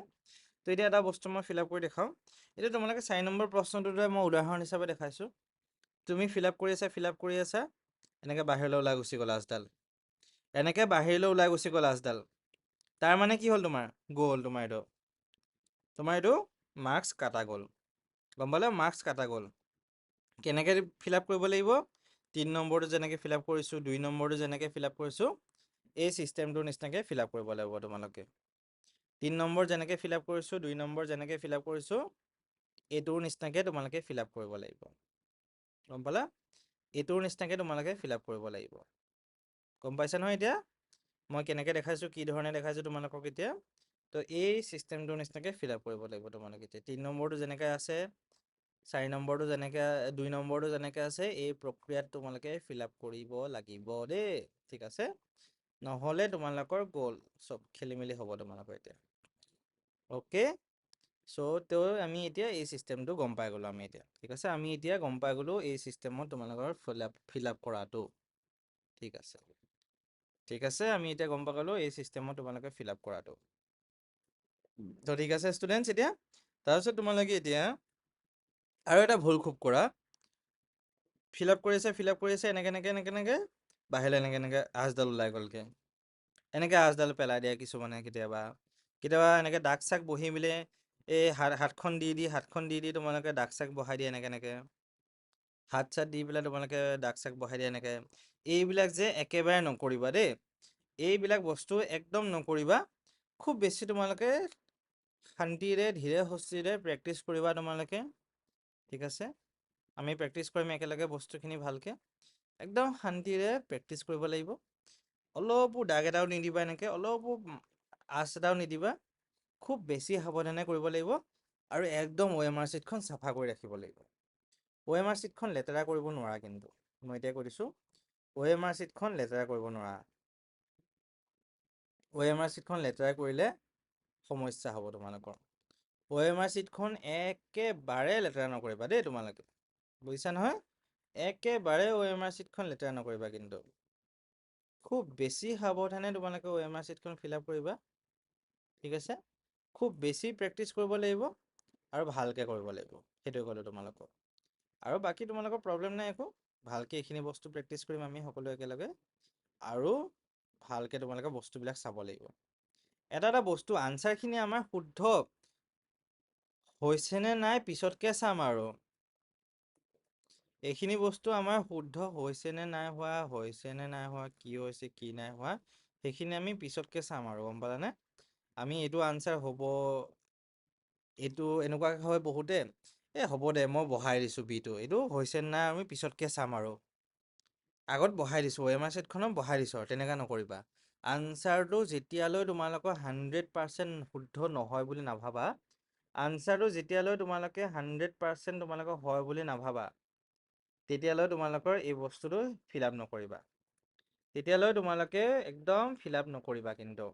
তো এতিয়া এটা বস্তু মই ফিল আপ কৰি দেখাওঁ এতিয়া তোমালোকে 4 নম্বৰ প্ৰশ্নটোতে মই উদাহৰণ হিচাপে দেখাইছোঁ তুমি ফিল আপ কৰি আছা এনেকৈ বাহিৰলৈ ওলাই গুচি গ'লা আজডাল এনেকৈ বাহিৰলৈ ওলাই গুচি গ'লা আজডাল তাৰ মানে কি হ'ল গ'ল তোমাৰ এইটো মাৰ্কছ কাটা গ'ল গম পালে মাৰ্কছ কাটা গ'ল কেনেকৈ ফিল আপ কৰিব লাগিব 3 নম্বৰটো যেনেকৈ ফিল আপ কৰিছোঁ 2 নম্বৰটো যেনেকৈ ফিল আপ কৰিছোঁ এই চিষ্টেমটোৰ নিচিনাকৈ ফিল আপ কৰিব লাগিব তোমালোকে 3 নম্বৰ যেনেকৈ ফিল আপ কৰিছোঁ 2 নম্বৰ যেনেকৈ ফিল আপ কৰিছোঁ এইটোৰ নিচিনাকৈ তোমালোকে ফিল আপ কৰিব লাগিব গম পালা এইটোৰ নিচিনাকৈ তোমালোকে ফিল আপ কৰিব লাগিব গম পাইছা নহয় এতিয়া মই কেনেকৈ দেখাইছোঁ কি ধৰণে দেখাইছোঁ তোমালোকক এতিয়া তো এই চিষ্টেমটোৰ নিচিনাকৈ ফিল আপ কৰিব লাগিব তোমালোকে এতিয়া 3 নম্বৰটো যেনেকৈ আছে 4 নম্বৰটো যেনেকৈ 2 নম্বৰটো যেনেকৈ আছে এই প্ৰক্ৰিয়াত তোমালোকে ফিল আপ কৰিব লাগিব দেই ঠিক আছে নহ'লে তোমালোকৰ গ'ল চব খেলি মেলি হ'ব তোমালোকৰ এতিয়া অ'কে তো আমি এতিয়া এই চিষ্টেমটো গম পাই গ'লোঁ আমি এতিয়া ঠিক আছে আমি এতিয়া গম পাই গ'লোঁ এই চিষ্টেমত তোমালোকৰ ফিল আপ কৰাটো ঠিক আছে আমি এতিয়া গম পাই গ'লোঁ এই চিষ্টেমত তোমালোকে ফিল আপ কৰাটো তো ঠিক আছে ষ্টুডেণ্টছ এতিয়া তাৰপিছত তোমালোকে এতিয়া আৰু এটা ভুল খুব কৰা ফিল আপ কৰি আছে এনেকৈ বাহিৰলৈ এনেকৈ আঁচডাল ওলাই গ'লগৈ এনেকৈ আঁচডাল পেলাই দিয়ে কিছুমানে কেতিয়াবা এনেকৈ দাগ চাগ বহি মেলি এই হাতখন দি তোমালোকে দাগ চাগ বহাই দিয়ে এনেকৈ হাত চাত দি পেলাই তোমালোকে দাগ চাগ বহাই দিয়ে এনেকৈ এইবিলাক যে একেবাৰে নকৰিবা দেই এইবিলাক বস্তু একদম নকৰিবা খুব বেছি তোমালোকে শান্তিৰে ধীৰে সুস্থিৰে প্ৰেক্টিছ কৰিবা তোমালোকে ঠিক আছে আমি প্ৰেক্টিছ কৰিম একেলগে বস্তুখিনি ভালকৈ একদম শান্তিৰে প্ৰেক্টিছ কৰিব লাগিব অলপো দাগ এটাও নিদিবা এনেকৈ অলপো আঁচ এটাও নিদিবা খুব বেছি সাৱধানে কৰিব লাগিব আৰু একদম OMR শ্বীটখন চাফা কৰি ৰাখিব লাগিব OMR শ্বীটখন লেতেৰা কৰিব নোৱাৰা কিন্তু মই এতিয়া কৈ দিছোঁ OMR শ্বীটখন লেতেৰা কৰিব নোৱাৰা OMR শ্বীটখন লেতেৰা কৰিলে সমস্যা হ'ব তোমালোকৰ OMR শ্বীটখন একেবাৰে লেতেৰা নকৰিবা দেই তোমালোকে বুজিছা নহয় একেবাৰে OMR শ্বীটখন লেতেৰা নকৰিবা কিন্তু খুব বেছি সাৱধানে তোমালোকে OMR শ্বীটখন ফিল আপ কৰিবা ঠিক আছে খুব বেছি প্ৰেক্টিছ কৰিব লাগিব আৰু ভালকৈ কৰিব লাগিব সেইটোৱে ক'লোঁ তোমালোকক আৰু বাকী তোমালোকৰ প্ৰব্লেম নাই একো ভালকৈ এইখিনি বস্তু প্ৰেক্টিছ কৰিম আমি সকলো একেলগে আৰু ভালকৈ তোমালোকে বস্তুবিলাক চাব লাগিব এটা বস্তু আনচাৰখিনি আমাৰ শুদ্ধ হৈছেনে নাই পিছতকৈ চাম আৰু এইখিনি বস্তু আমাৰ শুদ্ধ হৈছেনে নাই হোৱা কি হৈছে কি নাই হোৱা সেইখিনি আমি পিছতকৈ চাম আৰু গম পালানে আমি এইটো আনচাৰ হ'ব এইটো এনেকুৱাকৈ হয় বহুতে হ'ব দে মই বহাই দিছোঁ বিটো এইটো হৈছে নাই আমি পিছতকৈ চাম আৰু আগত বহাই দিছোঁ OMR শ্বীটখনত বহাই দিছোঁ আৰু তেনেকুৱা নকৰিবা আনচাৰটো যেতিয়ালৈ তোমালোকৰ 100% শুদ্ধ নহয় বুলি নাভাবা, আনচাৰটো যেতিয়ালৈ তোমালোকে 100% তোমালোকৰ হয় বুলি নাভাবা, তেতিয়ালৈ তোমালোকৰ এই বস্তুটো ফিল আপ নকৰিবা। তেতিয়ালৈ তোমালোকে একদম ফিল আপ নকৰিবা, কিন্তু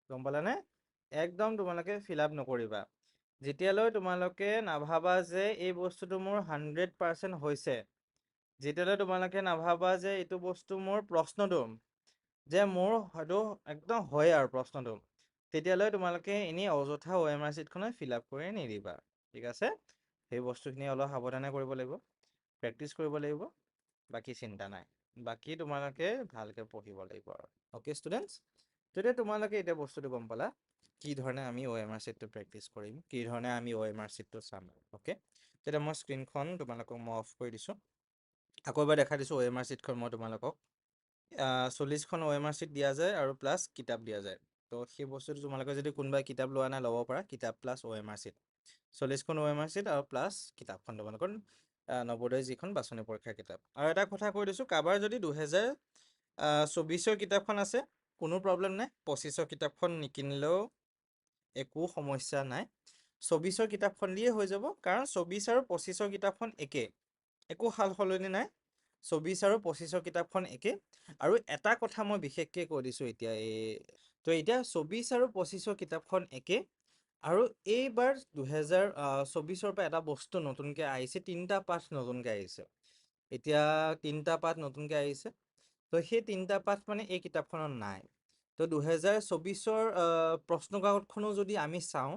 গম পালানে? একদম তোমালোকে ফিল আপ নকৰিবা। যেতিয়ালৈ তোমালোকে নাভাবা যে এই বস্তুটো মোৰ 100% হৈছে, যেতিয়ালৈ তোমালোকে নাভাবা যে এইটো বস্তু মোৰ প্ৰশ্নটো যে মোৰ হয়তো একদম হয় আৰু প্ৰশ্নটো, তেতিয়ালৈ তোমালোকে এনেই অযথা OMR চিটখনত ফিল আপ কৰি নিদিবা, ঠিক আছে? সেই বস্তুখিনি অলপ সাৱধানে কৰিব লাগিব, প্ৰেক্টিচ কৰিব লাগিব, বাকী চিন্তা নাই। বাকী তোমালোকে ভালকৈ পঢ়িব লাগিব আৰু। অ'কে ষ্টুডেণ্টছ, তেতিয়া তোমালোকে এতিয়া বস্তুটো গম পালা কি ধৰণে আমি OMR চিটটো প্ৰেক্টিচ কৰিম, কি ধৰণে আমি OMR চিটটো চাম। অ'কে, তেতিয়া মই স্ক্ৰীনখন তোমালোকক মই অফ কৰি দিছোঁ। আকৌ এবাৰ দেখাই দিছোঁ OMR চিটখন মই তোমালোকক। 40খন OMR চিট দিয়া যায় আৰু প্লাছ কিতাপ দিয়া যায়। তো সেই বস্তুটো তোমালোকে যদি কোনোবাই কিতাপ লোৱা নাই ল'ব পাৰা, কিতাপ প্লাছ OMR চিট 40খন OMR চিট আৰু প্লাছ কিতাপখন তোমালোকৰ নৱোদয় যিখন বাছনি পৰীক্ষাৰ কিতাপ। আৰু এটা কথা কৈ দিছোঁ, কাৰোবাৰ যদি 2024 কিতাপখন আছে কোনো প্ৰব্লেম নাই, 25 কিতাপখন নিকিনিলেও একো সমস্যা নাই। 24 কিতাপখন দিয়ে হৈ যাব, কাৰণ 24 আৰু 25 কিতাপখন একে, একো সাল সলনি নাই। 24 আৰু 25 কিতাপখন একে। আৰু এটা কথা মই বিশেষকৈ কৈ দিছোঁ এতিয়া, তো এতিয়া 24 আৰু 25 কিতাপখন একে। আৰু এইবাৰ 2024 পৰা এটা বস্তু নতুনকৈ আহিছে, 3টা পাঠ নতুনকৈ আহিছে। এতিয়া 3টা পাঠ নতুনকৈ আহিছে, তো সেই 3টা পাঠ মানে এই কিতাপখনত নাই। তো 2024 প্ৰশ্নকাকতখনো যদি আমি চাওঁ,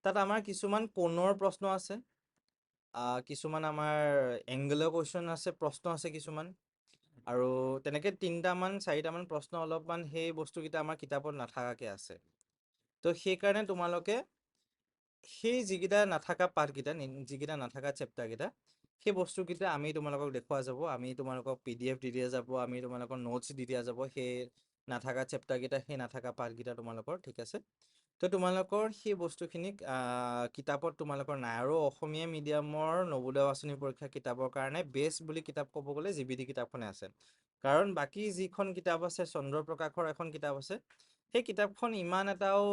তাত আমাৰ কিছুমান কোণৰ প্ৰশ্ন আছে, কিছুমান আমাৰ এংগেলৰ কুৱেশ্যন আছে, প্ৰশ্ন আছে কিছুমান, আৰু তেনেকৈ 4টামান প্ৰশ্ন অলপমান সেই বস্তুকেইটা আমাৰ কিতাপত নাথাকাকৈ আছে। তো সেইকাৰণে তোমালোকে সেই যিকেইটা নাথাকা পাঠকেইটা, যিকেইটা নাথাকা চেপ্টাৰকেইটা, সেই বস্তুকেইটা আমি তোমালোকক দেখুওৱা যাব, আমি তোমালোকক PDF দি দিয়া যাব, আমি তোমালোকৰ নোটছ দি দিয়া যাব, সেই নাথাকা চেপ্টাৰকেইটা, সেই নাথাকা পাঠকেইটা তোমালোকৰ, ঠিক আছে? তো তোমালোকৰ সেই বস্তুখিনি কিতাপত তোমালোকৰ নাই। আৰু অসমীয়া মিডিয়ামৰ নৱোদয় বাছনি পৰীক্ষা কিতাপৰ কাৰণে বেষ্ট বুলি কিতাপ ক'ব গ'লে GBD কিতাপখনে আছে। কাৰণ বাকী যিখন কিতাপ আছে, চন্দ্ৰপ্ৰকাশৰ এখন কিতাপ আছে, সেই কিতাপখন ইমান এটাও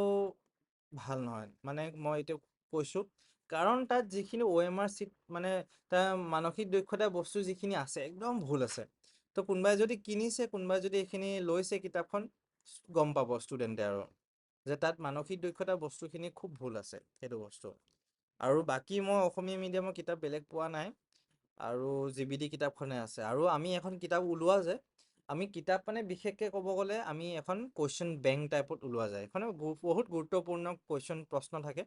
ভাল নহয়, মানে মই এইটো কৈছোঁ, কাৰণ তাত যিখিনি OMR চিট মানে তাৰ মানসিক দক্ষতা বস্তু যিখিনি আছে একদম ভুল আছে। তো কোনোবাই যদি কিনিছে, কোনোবাই যদি এইখিনি লৈছে কিতাপখন, গম পাব ষ্টুডেণ্টে আৰু যে তাত মানসিক দক্ষতা বস্তুখিনি খুব ভুল আছে, সেইটো বস্তু। আৰু বাকী মই অসমীয়া মিডিয়ামৰ কিতাপ বেলেগ পোৱা নাই, আৰু GBD কিতাপখনে আছে। আৰু আমি এখন কিতাপ ওলোৱা যে, আমি কিতাপ মানে বিশেষকৈ ক'ব গ'লে আমি এখন কুৱেশ্যন বেংক টাইপত ওলোৱা যায়। এখনে বহুত গুৰুত্বপূৰ্ণ কুৱেশ্যন প্ৰশ্ন থাকে,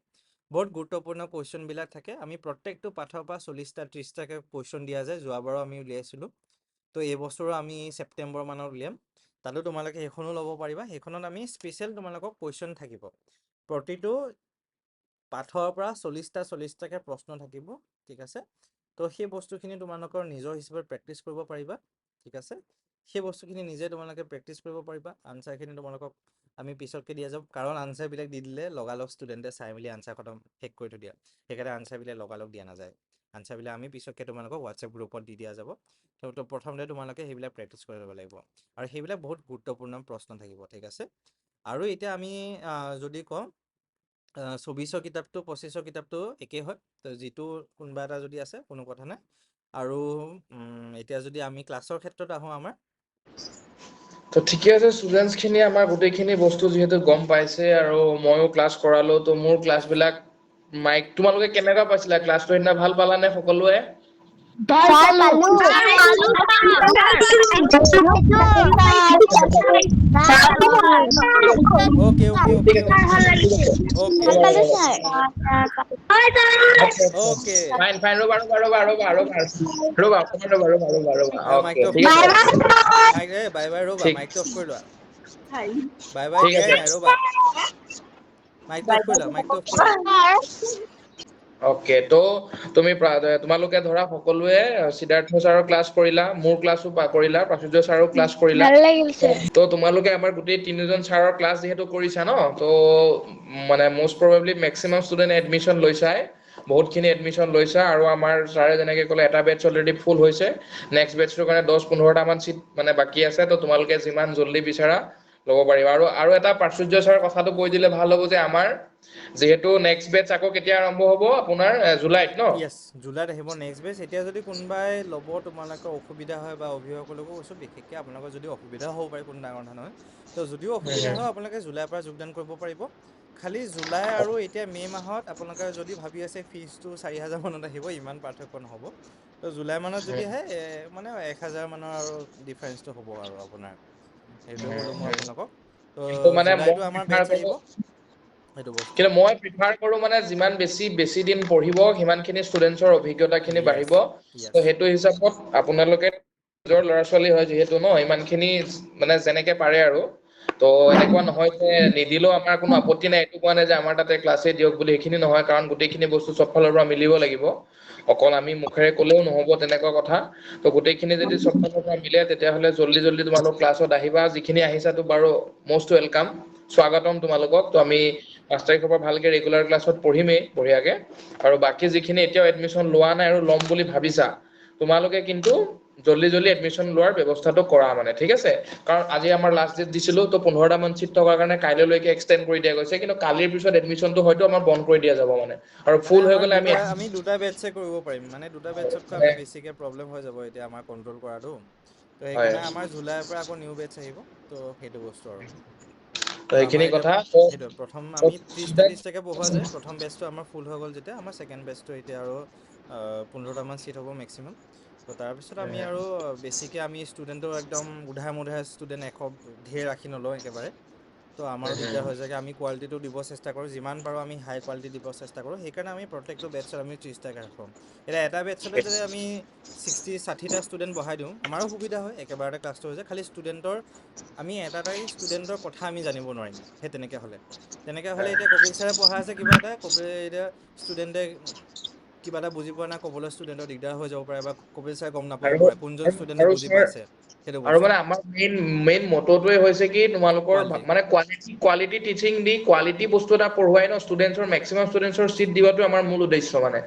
বহুত গুৰুত্বপূৰ্ণ কুৱেশ্যনবিলাক থাকে। আমি প্ৰত্যেকটো পাঠৰ পৰা 40টা 30টাকৈ কুৱেশ্যন দিয়া যায়, যোৱাবাৰো আমি উলিয়াইছিলোঁ। তো এই বছৰো আমি ছেপ্টেম্বৰ মানত উলিয়াম, তাতো তোমালোকে সেইখনো ল'ব পাৰিবা। সেইখনত আমি স্পেচিয়েল তোমালোকক কুৱেশ্যন থাকিব, প্ৰতিটো পাঠৰ পৰা 40টাকৈ প্ৰশ্ন থাকিব, ঠিক আছে? তো সেই বস্তুখিনি তোমালোকৰ নিজৰ হিচাপে প্ৰেক্টিচ কৰিব পাৰিবা, ঠিক আছে? সেই বস্তুখিনি নিজে তোমালোকে প্ৰেক্টিচ কৰিব পাৰিবা। আনচাৰখিনি তোমালোকক আমি পিছতকৈ দিয়া যাব, কাৰণ আনচাৰবিলাক দি দিলে লগালগ ষ্টুডেণ্টে চাই মেলি আনচাৰ খতম শেষ কৰি থৈ দিয়া, সেইকাৰণে আনচাৰবিলাক লগালগ দিয়া নাযায়। আনচাৰবিলাক আমি পিছতকৈ তোমালোকক হোৱাটছএপ গ্ৰুপত দি দিয়া যাব। তো প্ৰথমতে তোমালোকে সেইবিলাক প্ৰেক্টিচ কৰি ল'ব লাগিব, আৰু সেইবিলাক বহুত গুৰুত্বপূৰ্ণ প্ৰশ্ন থাকিব, ঠিক আছে? আৰু এতিয়া আমি যদি কওঁ 24 কিতাপটো 25 কিতাপটো একেই হয়, তো যিটো কোনোবা এটা যদি আছে কোনো কথা নাই। আৰু এতিয়া যদি আমি ক্লাছৰ ক্ষেত্ৰত আহোঁ, আমাৰ তো ঠিকে আছে, ষ্টুডেণ্টছখিনি আমাৰ গোটেইখিনি বস্তু যিহেতু গম পাইছে, আৰু ময়ো ক্লাছ কৰালো, তো মোৰ ক্লাছবিলাক তোমালোকে কেনেকুৱা পাইছিলা? ক্লাছটো সেইদিনা ভাল পালানে সকলোৱে? Sir, palu. অ'কে অ'কে ঠিক অ'কে আছে, অ'কে ঠিক আছে। অ'কে অ'কে ফাইন ফাইন, ৰ'বা অ'কে, মাইকটো অফ ঠিক কৰি আছে, লোৱা, বাই বাই ৰ'বা, ঠিক মাইকটো অফ কৰি লোৱা, বাই ঠিক দিয়াই আছে। নাই, ৰ'বা, মাইকটো অফ কৰি লোৱা, মাইকটো অফ কৰি লোৱা। অ'কে, তো তোমালোকে ধৰা সকলোৱে সিদ্ধাৰ্থ ছাৰৰ ক্লাছ কৰিলা, মোৰ ক্লাছো কৰিলা, প্ৰাচুৰ্য ছাৰৰ ক্লাছ কৰিলা। তো তোমালোকে আমাৰ গোটেই 3জন ছাৰৰ ক্লাছ যিহেতু কৰিছা ন, তো মানে most probably maximum student admission লৈছাই, বহুতখিনি এডমিশ্যন লৈছা। আৰু আমাৰ ছাৰে যেনেকৈ ক'লে এটা বেটছ অলৰেডি ফুল হৈছে, নেক্সট বেটছটোৰ কাৰণে 10-15টামান চিট মানে বাকী আছে। তো তোমালোকে যিমান জল্দি বিচাৰা ল'ব পাৰিবা আৰু এটা প্ৰাচুৰ্য ছাৰ কথাটো কৈ দিলে ভাল হ'ব যে আমাৰ যিহেতু নেক্সট বেটচ আকৌ কেতিয়া আৰম্ভ হ'ব আপোনাৰ জুলাইত ন য়েছ জুলাইত আহিব নেক্সট বেচ এতিয়া যদি কোনোবাই ল'ব তোমালোকৰ অসুবিধা হয় বা অভিভাৱকলৈকো কৈছোঁ বিশেষকৈ আপোনালোকৰ যদি অসুবিধাও হ'ব পাৰে কোনো ডাঙৰ কথা নহয় তো যদিও অসুবিধা হয় আপোনালোকে জুলাইৰ পৰা যোগদান কৰিব পাৰিব খালি জুলাই আৰু এতিয়া মে' মাহত আপোনালোকে যদি ভাবি আছে ফিজটো 4,000 মানত আহিব ইমান পাৰ্থক্য নহ'ব তো জুলাই মানত যদি আহে মানে 1,000 মানৰ আৰু ডিফাৰেঞ্চটো হ'ব আৰু আপোনাৰ সেইটোৱে ক'লোঁ মই আপোনালোকক তো কিন্তু মানে মই জুলাইটো আমাৰ প্ৰিফাৰ বেটছ আহিব কৰোঁ সেইটো বস্তু কিন্তু মই প্ৰিফাৰ কৰোঁ মানে যিমান বেছি দিন পঢ়িব সিমানখিনি ষ্টুডেন্টছৰ অভিজ্ঞতাখিনি য়েছ বাঢ়িব য়েছ তো সেইটো হিচাপত আপোনালোকে নিজৰ ল'ৰা ছোৱালী হয় যিহেতু ন ইমানখিনি মানে যেনেকে পাৰে আৰু তো এনেকুৱা নহয় যে নিদিলেও আমাৰ কোনো আপত্তি নাই এইটো কোৱা নাই যে আমাৰ তাতে ক্লাছে দিয়ক বুলি সেইখিনি নহয় কাৰণ গোটেইখিনি বস্তু চব ফালৰ পৰা মিলিব লাগিব অকল আমি মুখেৰে ক'লেও নহ'ব তেনেকুৱা কথা তো গোটেইখিনি যদি চব ফালৰ পৰা মিলে তেতিয়াহ'লে জল্দি তোমালোক ক্লাছত আহিবা যিখিনি আহিছাতো বাৰু মষ্ট ৱেলকাম স্বাগতম তোমালোকক তো আমি 5 তাৰিখৰ পৰা ভালকে ৰেগুলাৰ ক্লাছত পঢ়িমেই বঢ়িয়াকে আৰু বাকী যিখিনি এতিয়াও এডমিশ্যন লোৱা নাই আৰু ল'ম বুলি ভাবিছা তোমালোকে কিন্তু জল্দি এডমিশ্যন লোৱাৰ ব্যৱস্থাটো কৰা মানে ঠিক আছে কাৰণ আজি আমাৰ লাষ্ট ডেট দিছিলো তো 15টা মান চিট থকাৰ কাৰণে কাইলৈকে এক্সটেণ্ড কৰি দিয়া গৈছে কিন্তু কালিৰ পিছত এডমিশ্যনটো হয়তো আমাৰ বন্ধ কৰি দিয়া যাব মানে আৰু মানে ফুল হৈ আমাৰ গ'লে আমি দুটা বেটছে কৰিব পাৰিম মানে দুটা বেটছতকৈ মানে আমি বেছিকৈ প্ৰব্লেম হৈ যাব এতিয়া আমাৰ কণ্ট্ৰল কৰাটো তো হয় সেইকাৰণে আমাৰ জুলাইৰ পৰা আকৌ নিউ বেটছ আহিব তো সেইটো বস্তু আৰু তো তো আমাৰ সেইখিনি এতিয়া কথা সেইটোৱে প্ৰথম তো আমি 30টা 30টাকৈ পঢ়োৱা যায় প্ৰথম বেটছটো আমাৰ ফুল হৈ গ'ল যেতিয়া আমাৰ ছেকেণ্ড বেটছটো এতিয়া আৰু 15টামান ছিট হ'ব মেক্সিমাম তো তাৰপিছত আমি আৰু বেছিকৈ আমি ষ্টুডেণ্টটো একদম উধাই মুধাই ষ্টুডেণ্ট ধেৰ ৰাখি নলওঁ একেবাৰে তো আমাৰো দিগদাৰ হৈ যায় আমি কোৱালিটিটো দিব চেষ্টা কৰোঁ যিমান পাৰোঁ আমি হাই কোৱালিটি দিব চেষ্টা কৰোঁ সেইকাৰণে আমি প্ৰত্যেকটো বেটছত আমি 30টাকৈ ৰাখোঁ এতিয়া এটা বেটছতে যদি আমি 60টা ষ্টুডেণ্ট বহাই দিওঁ আমাৰো সুবিধা হয় একেবাৰতে ক্লাছটো হৈ যায় খালি ষ্টুডেণ্টৰ আমি এটাই ষ্টুডেণ্টৰ কথা আমি জানিব নোৱাৰিম সেই তেনেকৈ হ'লে এতিয়া কপিল ছাৰে পঢ়াই আছে কিবা এটা এতিয়া ষ্টুডেণ্টে কিবা এটা বুজি পোৱা নাই ক'বলৈ ষ্টুডেণ্টৰ দিগদাৰ হৈ যাব পাৰে বা কপিল ছাৰে গম নাপাব আৰু পাৰে কোনজন ষ্টুডেণ্টে আৰু বুজি ছাৰ পাইছে সেইটো আৰু বস্তু মানে আমাৰ মেইন মটটোৱে হৈছে কি তোমালোকৰ কোৱালিটি মানে কোৱালিটি টিচিং দি কোৱালিটি বস্তু এটা পঢ়ুৱাই ন ষ্টুডেন্টছৰ মেক্সিমাম ষ্টুডেন্টছৰ চিট দিয়াটো আমাৰ মূল উদ্দেশ্য মানে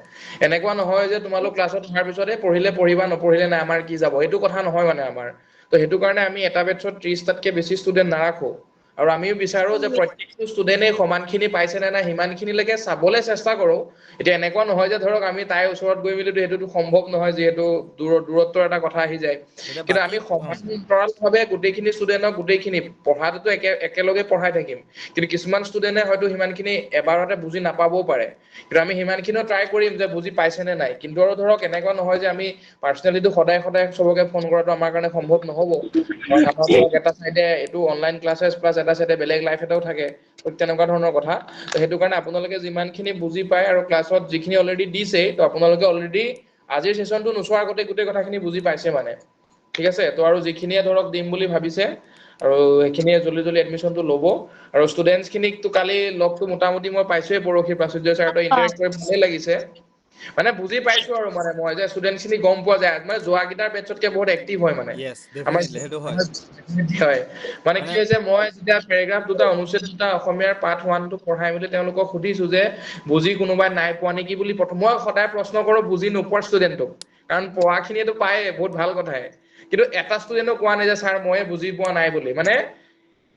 এনেকুৱা নহয় যে তোমালোক ক্লাছত অহাৰ পিছতে পঢ়িবা নপঢ়িলে নাই আমাৰ কি যাব এইটো কথা নহয় মানে আমাৰ তো সেইটো কাৰণে আমি এটা বেটছত 30টাতকে বেছি ষ্টুডেন্ট নাৰাখো আৰু আমিও বিচাৰো যে প্ৰত্যেকটো ষ্টুডেণ্টে সমানখিনি পাইছে নে নাই সিমানখিনিলৈকে চাবলৈ চেষ্টা কৰো এতিয়া এনেকুৱা নহয় যে ধৰক আমি তাইৰ ওচৰত গৈ মেলি সেইটোতো সম্ভৱ নহয় যিহেতু দূৰত্বৰ এটা কথা আহি যায় এতিয়া কিন্তু বাকী আমি সমান্তৰালভাৱে গোটেইখিনি ষ্টুডেণ্টক গোটেইখিনি পঢ়াটোতো একেলগে পঢ়াই থাকিম কিন্তু কিছুমান ষ্টুডেণ্টে হয়তো সিমানখিনি এবাৰতে বুজি নাপাবও পাৰে কিন্তু আমি সিমানখিনিও ট্ৰাই কৰিম যে বুজি পাইছে নে নাই কিন্তু আৰু ধৰক এনেকুৱা নহয় যে আমি পাৰ্চনেলিটো সদায় চবকে ফোন কৰাটো আমাৰ কাৰণে সম্ভৱ নহ'ব কাৰণ আমাৰ ধৰক এটা চাইডে এইটো অনলাইন ক্লাছেছ প্লাছ এটা চাইডে বেলেগ লাইফ এটাও থাকে তেনেকুৱা ধৰণৰ কথা সেইটো কাৰণে আপোনালোকে যিমানখিনি বুজি পায় আৰু ক্লাছত যিখিনি অলৰেডি দিছে তো আপোনালোকে অলৰেডি আজিৰ চেচনটো নোচোৱাৰ আগতে গোটেই কথাখিনি বুজি পাইছে মানে ঠিক আছে তো আৰু যিখিনিয়ে ধৰক দিম বুলি ভাবিছে আৰু সেইখিনিয়ে জল্দি এডমিশ্যনটো ল'ব আৰু ষ্টুডেণ্টছখিনিকতো কালি লগটো মোটামুটি মই পাইছোৱেই পৰহি প্ৰাচুৰ্য ছাৰহঁতৰ ইণ্টাৰেক্ট কৰি ভালেই লাগিছে মানে বুজি পাইছো আৰু মানে মই যে ষ্টুডেণ্টছখিনি গম পোৱা যায় মানে যোৱাকেইটাৰ বেটছতকে বহুত এক্টিভ হয় মানে য়েছ আমাৰ ডেফিনেটলি সেইটো হয় হয় মানে কি হৈছে মই যেতিয়া পেৰেগ্ৰাফ দুটা অনুচ্ছেদ দুটা অসমীয়াৰ পাৰ্ট 1টো পঢ়াই মেলি তেওঁলোকক সুধিছো যে বুজি কোনোবাই নাই পোৱা নেকি বুলি মই সদায় প্ৰশ্ন কৰো বুজি নোপোৱা ষ্টুডেণ্টক কাৰণ পঢ়াখিনিয়েতো পায়ে বহুত ভাল কথাই কিন্তু এটা ষ্টুডেণ্টক কোৱা নাই যে ছাৰ ময়ে বুজি পোৱা নাই বুলি মানে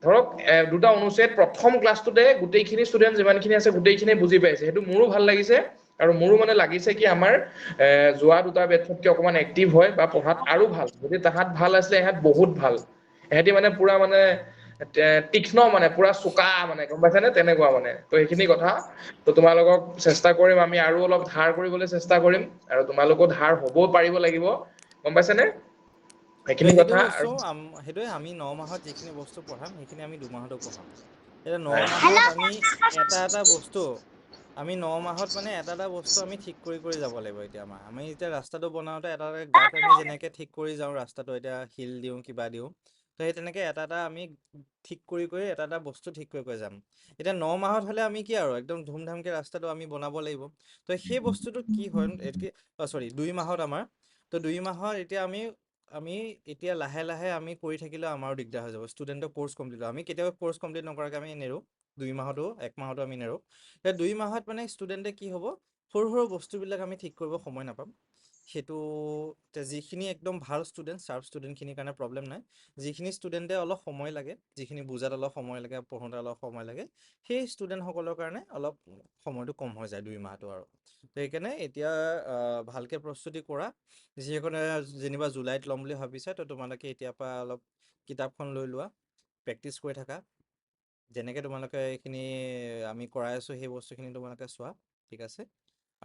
ধৰক দুটা অনুচ্ছেদ প্ৰথম ক্লাছটোতে গোটেইখিনি ষ্টুডেণ্ট যিমানখিনি আছে গোটেইখিনিয়ে বুজি পাইছে সেইটো মোৰো ভাল লাগিছে আৰু মোৰো মানে লাগিছে কি আমাৰ যোৱা দুটা বেটছতকে অকমান এক্টিভ হয় বা পঢ়াত আৰু ভাল যদি তাহাত ভাল আছিলে ইহঁত বহুত ভাল ইহঁতি মানে পুৰা মানে তীক্ষ্ণ মানে পুৰা চোকা মানে গম পাইছে নে তেনেকুৱা মানে তো সেইখিনি কথা তো তোমালোকক চেষ্টা কৰিম আমি আৰু অলপ ধাৰ কৰিবলৈ চেষ্টা কৰিম আৰু তোমালোকো ধাৰ হ'বও পাৰিব লাগিব গম পাইছে নে তো সেইখিনি সেইটো কথা বস্তু আৰু সেইটোৱে আমি 9 মাহত যিখিনি বস্তু পঢ়াম সেইখিনি আমি 2 মাহতো পঢ়াম এতিয়া 9 হয় মাহত আমি এটা বস্তু আমি 9 মাহত মানে এটা বস্তু আমি ঠিক কৰি যাব লাগিব এতিয়া আমি এতিয়া ৰাস্তাটো বনাওঁতে এটা গাঁত আমি যেনেকৈ ঠিক কৰি যাওঁ ৰাস্তাটো এতিয়া শিল দিওঁ কিবা দিওঁ তো সেই তেনেকৈ এটা আমি ঠিক কৰি এটা বস্তু ঠিক কৰি যাম এতিয়া 9 মাহত হ'লে আমি কি আৰু একদম ধুমধামকৈ ৰাস্তাটো আমি বনাব লাগিব তো সেই বস্তুটো কি হয় চৰি 2 মাহত আমাৰ তো 2 মাহত এতিয়া আমি এতিয়া লাহে লাহে আমি কৰি থাকিলেও আমাৰো দিগদাৰ হৈ যাব ষ্টুডেণ্টৰ কোৰ্চ কমপ্লিট হয় আমি কেতিয়াবা কোৰ্চ কমপ্লিট নকৰাকৈ আমি নেৰোঁ 2 মাহতো 1 মাহতো আমি নেৰোঁ এতিয়া 2 মাহত মানে ষ্টুডেণ্টে কি হ'ব সৰু বস্তুবিলাক আমি ঠিক কৰিব সময় নাপাম সেইটো যিখিনি একদম ভাল ষ্টুডেণ্ট চাৰ্প ষ্টুডেণ্টখিনিৰ কাৰণে প্ৰব্লেম নাই। যিখিনি ষ্টুডেণ্টে অলপ সময় লাগে, যিখিনি বুজাত অলপ সময় লাগে, পঢ়োঁতে অলপ সময় লাগে, সেই ষ্টুডেণ্টসকলৰ কাৰণে অলপ সময়টো কম হৈ যায় 2 মাহটো আৰু। তো সেইকাৰণে এতিয়া ভালকৈ প্ৰস্তুতি কৰা। যিসকলে যেনিবা জুলাইত ল'ম বুলি ভাবিছা, তো তোমালোকে এতিয়াৰ পৰা অলপ কিতাপখন লৈ লোৱা, প্ৰেক্টিছ কৰি থাকা। যেনেকৈ তোমালোকে এইখিনি আমি কৰাই আছোঁ সেই বস্তুখিনি তোমালোকে চোৱা, ঠিক আছে?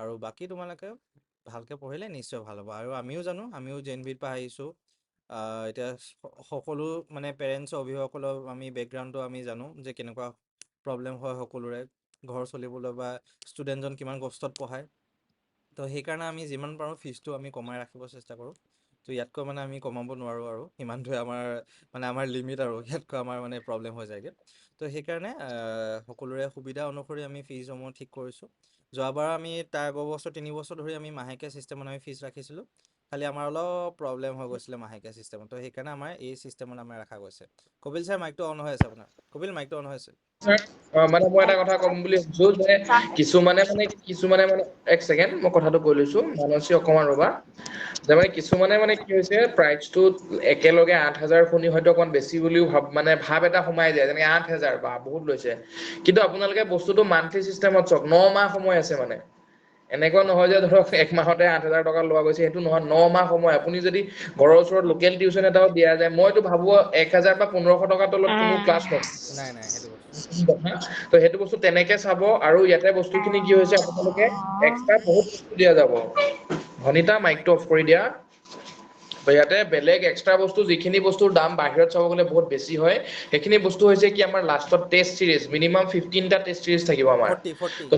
আৰু বাকী তোমালোকে ভালকৈ পঢ়িলে নিশ্চয় ভাল হ'ব। আৰু আমিও জানো, আমিও জেএনভিৰ পৰা আহিছোঁ। এতিয়া সকলো মানে পেৰেণ্টছ অভিভাৱকসকলৰ আমি বেকগ্ৰাউণ্ডটো আমি জানো যে কেনেকুৱা প্ৰব্লেম হয় সকলোৰে ঘৰ চলিবলৈ বা ষ্টুডেণ্টজন কিমান কষ্টত পঢ়ায়। তো সেইকাৰণে আমি যিমান পাৰোঁ ফিজটো আমি কমাই ৰাখিব চেষ্টা কৰোঁ। তো ইয়াতকৈ মানে আমি কমাব নোৱাৰোঁ আৰু সিমানটোৱে আমাৰ লিমিট আৰু ইয়াতকৈ আমাৰ মানে প্ৰব্লেম হৈ যায়গৈ। তো সেইকাৰণে সকলোৰে সুবিধা অনুসৰি আমি ফিজসমূহ ঠিক কৰিছোঁ। যোৱাবাৰ আমি তাৰ আগৰবছৰ 3 বছৰ ধৰি আমি মাহেকীয়া ছিষ্টেমত আমি ফিজ ৰাখিছিলোঁ। খালি আমাৰ অলপ প্ৰব্লেম হৈ গৈছিলে মাহেকীয়া ছিষ্টেমত। তো সেইকাৰণে আমাৰ এই ছিষ্টেমত আমাৰ ৰখা গৈছে। কপিল ছাৰ মাইকটো অন হৈ আছে আপোনাৰ। কপিল মাইকটো অন হৈ আছে। মানে মই এটা কথা ক'ম বুলি ভাবিছো যে কিছুমানে মানে এক ছেকেণ্ড মই কথাটো কৈ লৈছো, মানসী অকমান ৰবা। যে মানে কিছুমানে মানে কি হৈছে প্ৰাইচটো একেলগে 8,000 শুনি হয়তো অকমান বেছি বুলিও ভাব এটা সোমাই যায়, যেনেকে 8,000 বা বহুত লৈছে। কিন্তু আপোনালোকে বস্তুটো মান্থলি চিষ্টেমত চাওক, 9 মাহ সময় আছে মানে। এনেকুৱা নহয় যে ধৰক 1 মাহতে 8,000 টকা লোৱা গৈছে, সেইটো নহয়। 9 মাহ সময়। আপুনি যদি ঘৰৰ ওচৰত লোকেল টিউচন এটাও দিয়া যায়, মইতো ভাবো 1,000 বা 1,500 টকাৰ তলত কোনো ক্লাছ নহয়। নাই সেইটো বস্তু তো সেইটো বস্তু তেনেকে চাব। আৰু ইয়াতে বস্তুখিনি কি হৈছে, আপোনালোকে এক্সট্ৰা বহুত বস্তু দিয়া যাব। ভনিতা মাইকটো অফ কৰি দিয়া। তো ইয়াতে বেলেগ এক্সট্ৰা বস্তু, যিখিনি বস্তুৰ দাম বাহিৰত চাব গ'লে বহুত বেছি হয়, সেইখিনি বস্তু হৈছে কি আমাৰ লাষ্টত টেষ্ট চিৰিজ, মিনিমাম 15টা টেষ্ট চিৰিজ থাকিব আমাৰ। 40 তো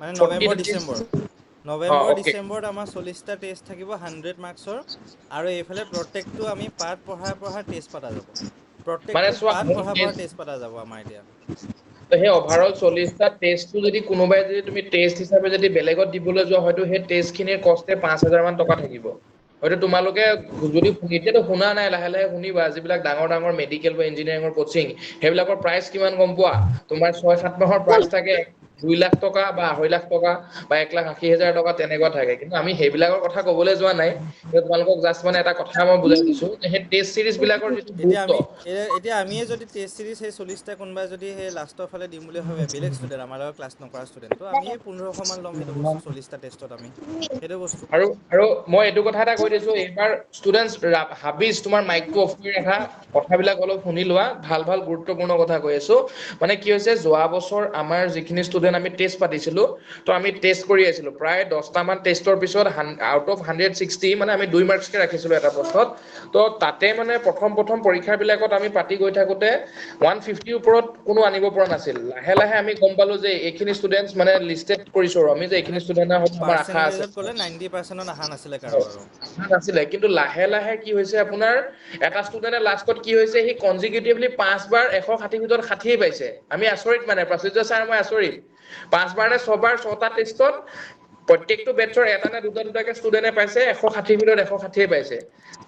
মানে 40টা নৱেম্বৰ অকে ডিচেম্বৰত আমাৰ 40টা টেষ্ট থাকিব 100 মাৰ্কছৰ। আৰু এইফালে প্ৰত্যেকটো আমি পাৰ্ট পঢ়াই টেষ্ট পতা যাব। মানে প্ৰত্যেকটো চোৱা পাৰ্ট মোৰ পঢ়াই টেষ্ট পতা যাব আমাৰ এতিয়া। তো সেই অভাৰঅল 40টা টেষ্টটো যদি কোনোবাই যদি তুমি টেষ্ট হিচাপে যদি বেলেগত দিবলৈ যোৱা, হয়তো সেই টেষ্টখিনিৰ কষ্টে 5,000 মান টকা থাকিব। হয়তো তোমালোকে যদি এতিয়াতো শুনা নাই, লাহে লাহে শুনিবা। যিবিলাক ডাঙৰ ডাঙৰ মেডিকেল বা ইঞ্জিনিয়াৰিঙৰ কোচিং, সেইবিলাকৰ প্ৰাইচ কিমান গম পোৱা? তোমাৰ 6-7 মাহৰ প্ৰাইচ থাকে 2 লাখ টকা বা 2.5 লাখ টকা বা 1,80,000 টকা তেনেকুৱা থাকে। কিন্তু আমি সেইবিলাকৰ কথা কবলৈ যোৱা নাই। তোমালোকক জাষ্ট মানে এটা কথা মই বুজাই দিছো যে সেই টেষ্ট চিৰিজ বিলাকৰ যিটো গুৰুত্ব। এতিয়া আমিয়ে যদি টেষ্ট চিৰিজ সেই 40টা কোনোবাই যদি সেই লাষ্টৰ ফালে দিম বুলি ভাবে, বেলেগ ষ্টুডেণ্ট আমাৰ লগত ক্লাছ নকৰা ষ্টুডেণ্ট, তো আমিয়ে 1,500 মান ল'ম সেইটো বস্তু 40টা টেষ্টত আমি সেইটো বস্তু। আৰু মই এইটো কথা এটা কৈ দিছো, এইবাৰ ষ্টুডেণ্টছ হাবিজ তোমাৰ মাইকটো অফ কৰি ৰাখা, কথাবিলাক অলপ শুনি লোৱা। ভাল ভাল গুৰুত্বপূৰ্ণ কথা কৈ আছো। মানে কি হৈছে, যোৱা বছৰ আমাৰ যিখিনি ষ্টুডেণ্ট আমি টেষ্ট পাতিছিলো, তো আমি টেষ্ট কৰি আছিলো। প্ৰায় 10টা মান টেষ্টৰ পিছত আউট অফ 160 মানে আমি 2 মাৰ্কছকে ৰাখিছিলো এটা প্ৰশ্নত। তো তাতে মানে প্ৰথম পৰীক্ষা বিলাকত আমি পাতি গৈ থাকোতে 150ৰ ওপৰত কোনো আনিব পৰা নাছিল। লাহে লাহে আমি গম পালো যে এইখিনি ষ্টুডেণ্টছ মানে লিষ্টেড কৰিছো আমি যে এইখিনি মানে ষ্টুডেণ্টৰ আমাৰ আশা আছে। পাৰ্চেণ্টেজত ক'লে 90% অহা নাছিলে কাৰো আৰু। নাছিলে, কিন্তু লাহে লাহে কি হৈছে আপোনাৰ, এটা ষ্টুডেণ্টে লাষ্টত কি হৈছে, সি কনজিকিউটিভলি 5 বাৰ 160 ভিতৰত 60 পাইছে। আমি আচৰিত মানে, প্ৰাচুৰ্য ছাৰ মই আচৰিত। 5 বাৰ নে 6 বাৰ 6টা টেষ্টত প্ৰত্যেকটো বেটছৰ এটা নে দুটাকে ষ্টুডেণ্টে পাইছে 160 ভিতৰত 160 পাইছে।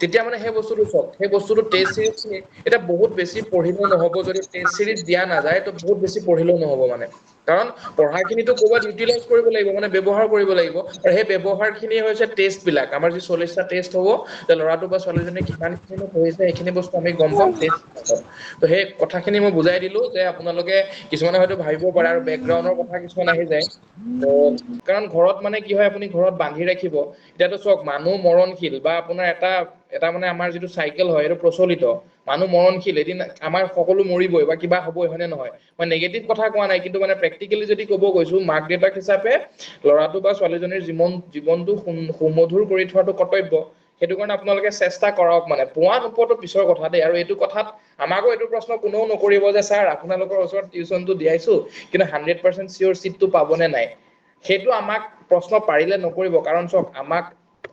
তেতিয়া মানে সেই বস্তুটো চাওক, সেই বস্তুটো টেষ্ট চিৰিজ এতিয়া বহুত বেছি পঢ়িলেও নহ'ব। যদি টেষ্ট চিৰিজ দিয়া নাযায়, তো বহুত বেছি পঢ়িলেও নহ'ব মানে। কাৰণ পঢ়াখিনিতো ক'ৰবাত ইউটিলাইজ কৰিব লাগিব, মানে ব্যৱহাৰ কৰিব লাগিব। আৰু সেই ব্যৱহাৰ খিনি হৈছে টেষ্ট বিলাক। আমাৰ যি 40টা টেষ্ট হ'ব, যে ল'ৰাটো বা ছোৱালীজনী কিমানখিনি পঢ়িছে সেইখিনি বস্তু আমি গম পাম টেষ্ট। তো সেই কথাখিনি মই বুজাই দিলো যে আপোনালোকে কিছুমানে হয়তো ভাবিব পাৰে আৰু বেকগ্ৰাউণ্ডৰ কথা কিছুমান আহি যায়। তো কাৰণ ঘৰত মানে কি হয়, আপুনি ঘৰত বান্ধি ৰাখিব। এতিয়াতো চাওক, মানুহ মৰণশীল বা আপোনাৰ এটা মানে আমাৰ যিটো চাইকেল হয়, এইটো প্ৰচলিত। মানুহ মৰণশীল, এদিন আমাৰ সকলো মৰিবই বা কিবা হ'বই, হয়নে নহয়? মই নিগেটিভ কথা কোৱা নাই, কিন্তু মানে প্ৰেক্টিকেলি যদি ক'ব গৈছো, মাক দেউতাক হিচাপে ল'ৰাটো বা ছোৱালীজনীৰ জীৱনটো সুমধুৰ কৰি থোৱাটো কৰ্তব্য। সেইটো কাৰণে আপোনালোকে চেষ্টা কৰক। মানে পোৱা নোপোৱাটো পিছৰ কথা দেই। আৰু এইটো কথাত আমাকো এইটো প্ৰশ্ন কোনেও নকৰিব যে ছাৰ আপোনালোকৰ ওচৰত টিউচনটো দিয়াইছো, কিন্তু 100% চিয়ৰ চিটটো পাবনে নাই। সেইটো আমাক প্ৰশ্ন পাৰিলে নকৰিব। কাৰণ চাওক,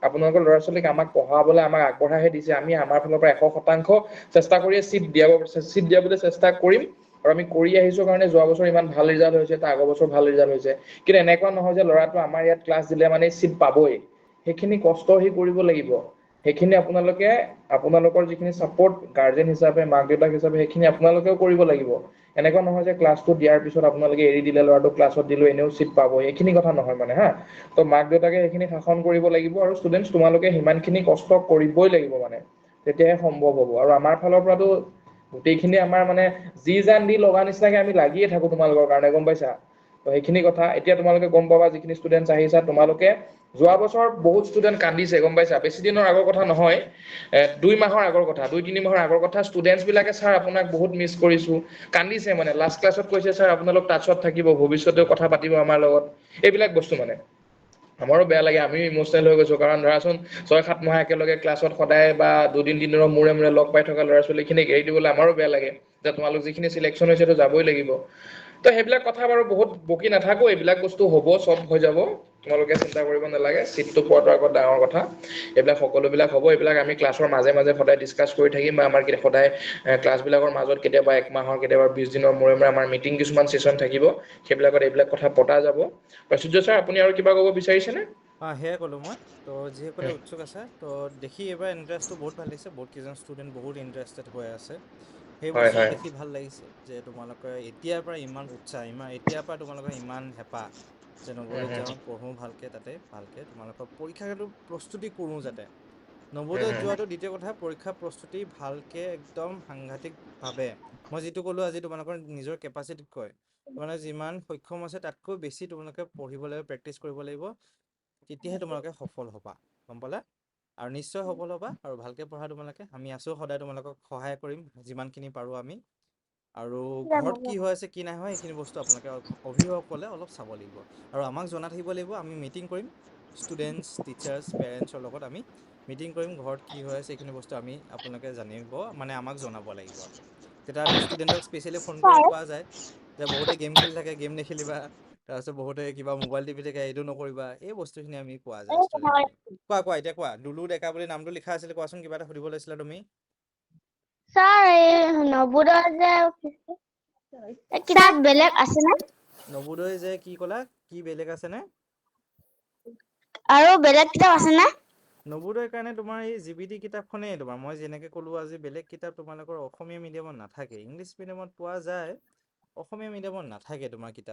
আপোনালোকৰ ল'ৰা ছোৱালীক আমাক পঢ়াবলৈ আমাক আগবঢ়াইহে দিছে। আমি আমাৰ ফালৰ পৰা 100% চেষ্টা কৰিয়ে চিট দিয়াবলৈ চেষ্টা কৰিম। আৰু আমি কৰি আহিছো কাৰণে যোৱা বছৰ ইমান ভাল ৰিজাল্ট হৈছে, তাৰ আগৰ বছৰ ভাল ৰিজাল্ট হৈছে। কিন্তু এনেকুৱা নহয় যে ল'ৰাটো আমাৰ ইয়াত ক্লাছ দিলে মানে চিট পাবই। সেইখিনি কষ্ট সি কৰিব লাগিব। সেইখিনি আপোনালোকৰ যিখিনি ছাপোৰ্ট গাৰ্জেন হিচাপে মাক দেউতাক হিচাপে সেইখিনি আপোনালোকেও কৰিব লাগিব। এনেকুৱা নহয় যে ক্লাছটো দিয়াৰ পিছত আপোনালোকে এৰি দিলে ল'ৰাটোক ক্লাছত দিলো এনেও চিট পাব, এইখিনি কথা নহয় মানে হা। তো মাক দেউতাকে সেইখিনি শাসন কৰিব লাগিব আৰু ষ্টুডেণ্টছ তোমালোকে সিমানখিনি কষ্ট কৰিবই লাগিব মানে, তেতিয়াহে সম্ভৱ হ'ব। আৰু আমাৰ ফালৰ পৰাতো গোটেইখিনি আমাৰ মানে যি জান দি লগা নিচিনাকে আমি লাগিয়ে থাকো তোমালোকৰ কাৰণে, গম পাইছা? তো সেইখিনি কথা এতিয়া তোমালোকে গম পাবা, যিখিনি ষ্টুডেণ্টছ আহিছা তোমালোকে যোৱা বছৰ বহুত ষ্টুডেণ্ট কান্দিছে, গম পাইছা? বেছি দিনৰ আগৰ কথা নহয়, 2 মাহৰ আগৰ কথা, 2-3 মাহৰ আগৰ কথা। ষ্টুডেণ্টছ বিলাকে ছাৰ আপোনাক বহুত মিছ কৰিছো, কান্দিছে মানে। লাষ্ট ক্লাছত কৈছে ছাৰ আপোনালোক টাচত থাকিব, ভৱিষ্যতেও কথা পাতিব আমাৰ লগত, এইবিলাক বস্তু মানে। আমাৰো বেয়া লাগে, আমিও ইম'চনেল হৈ গৈছো, কাৰণ ধৰাচোন 6-7 মাহ একেলগে ক্লাছত সদায় বা 2-3 দিনৰ মূৰে মূৰে লগ পাই থকা ল'ৰা ছোৱালীখিনিক এৰি দিবলৈ আমাৰো বেয়া লাগে, যে তোমালোক যিখিনি চিলেকশ্যন হৈছেতো যাবই লাগিব। তো সেইবিলাক কথা বাৰু বহুত বকি নাথাকো, এইবিলাক বস্তু হ'ব, চব হৈ যাব, তোমালোকে চিন্তা কৰিব নালাগে। চিটটো পোৱাটো আগত ডাঙৰ কথা। এইবিলাক সকলোবিলাক হ'ব, এইবিলাক আমি ক্লাছৰ মাজে মাজে সদায় ডিছকাছ কৰি থাকিম, বা আমাৰ সদায় ক্লাছবিলাকৰ মাজত কেতিয়াবা 1 মাহৰ কেতিয়াবা 20 দিনৰ মূৰে মূৰে আমাৰ মিটিং কিছুমান ছেছন থাকিব, সেইবিলাকত এইবিলাক কথা পতা যাব। প্ৰাচুৰ্য ছাৰ আপুনি আৰু কিবা ক'ব বিচাৰিছেনে? সেয়াই ক'লোঁ মই। তো যিসকলে উৎসুক আছে, তো দেখি এইবাৰ ইণ্টাৰেষ্টটো বহুত ভাল লাগিছে, বহুত কেইজন ষ্টুডেণ্ট বহুত ইণ্টাৰেষ্টেড হৈ আছে। সেই হয় বস্তুটো হয় দেখি ভাল লাগিছে, যে তোমালোকে এতিয়াৰ পৰা ইমান উৎসাহ, এতিয়াৰ পৰা তোমালোকৰ ইমান হেঁপাহ যে নৱোদয়ত যাওঁ, পঢ়োঁ ভালকৈ, তাতে ভালকৈ তোমালোকৰ পৰীক্ষাটো প্ৰস্তুতি কৰোঁ যাতে। নৱোদয়ত যোৱাটো দ্বিতীয় কথা, পৰীক্ষা প্ৰস্তুতি ভালকৈ একদম সাংঘাতিকভাৱে, মই যিটো ক'লোঁ আজি তোমালোকৰ নিজৰ কেপাচিটিতকৈ, তোমালোকে যিমান সক্ষম আছে তাতকৈ বেছি তোমালোকে পঢ়িব লাগিব, প্ৰেক্টিচ কৰিব লাগিব, তেতিয়াহে তোমালোকে সফল হ'বা, গম পালা? আৰু নিশ্চয় সফল হ'বা। আৰু ভালকৈ পঢ়া তোমালোকে, আমি আছোঁ সদায় তোমালোকক সহায় কৰিম যিমানখিনি পাৰোঁ আমি। আৰু ঘৰত কি হৈ আছে কি নাই হোৱা সেইখিনি বস্তু আপোনালোকে অভিভাৱকসকলে অলপ চাব লাগিব, আৰু আমাক জনাই থাকিব লাগিব। আমি মিটিং কৰিম, ষ্টুডেণ্টছ, টিচাৰ্ছ, পেৰেণ্টছৰ লগত আমি মিটিং কৰিম, ঘৰত কি হৈ আছে এইখিনি বস্তু আমি আপোনালোকে জানিব, মানে আমাক জনাব লাগিব। তেতিয়া আমি ষ্টুডেণ্টক স্পেচিয়েলি ফোন কৰি ছাৰ কোৱা যায় যে বহুতে গেম খেলি থাকে, গেম নেখেলিবা, তাৰপিছত বহুতে কিবা মোবাইল টিপি থাকে, এইটো নকৰিবা, এই বস্তুখিনি আমি কোৱা যায় ষ্টুডেণ্টক। কোৱা এতিয়া কোৱা, দুলু ডেকা বুলি নামটো লিখা আছিলে, কোৱাচোন কিবা এটা সুধিব লৈছিলা তুমি? ছাৰ এই নৱোদয় যে কিতাপ বেলেগ আছেনে? নৱোদয় যে কি ক'লা, কি বেলেগ আছেনে? আৰু বেলেগ কিতাপ আছেনে? নৱোদয়ৰ কাৰণে তোমাৰ এই GBT কিতাপখনেই, তোমাৰ মই যেনেকৈ ক'লোঁ আজি, বেলেগ কিতাপ তোমালোকৰ অসমীয়া মিডিয়ামত নাথাকে, ইংলিছ মিডিয়ামত পোৱা যায়, অসমীয়া মিডিয়ামত নাথাকে তোমাৰ কিতাপ।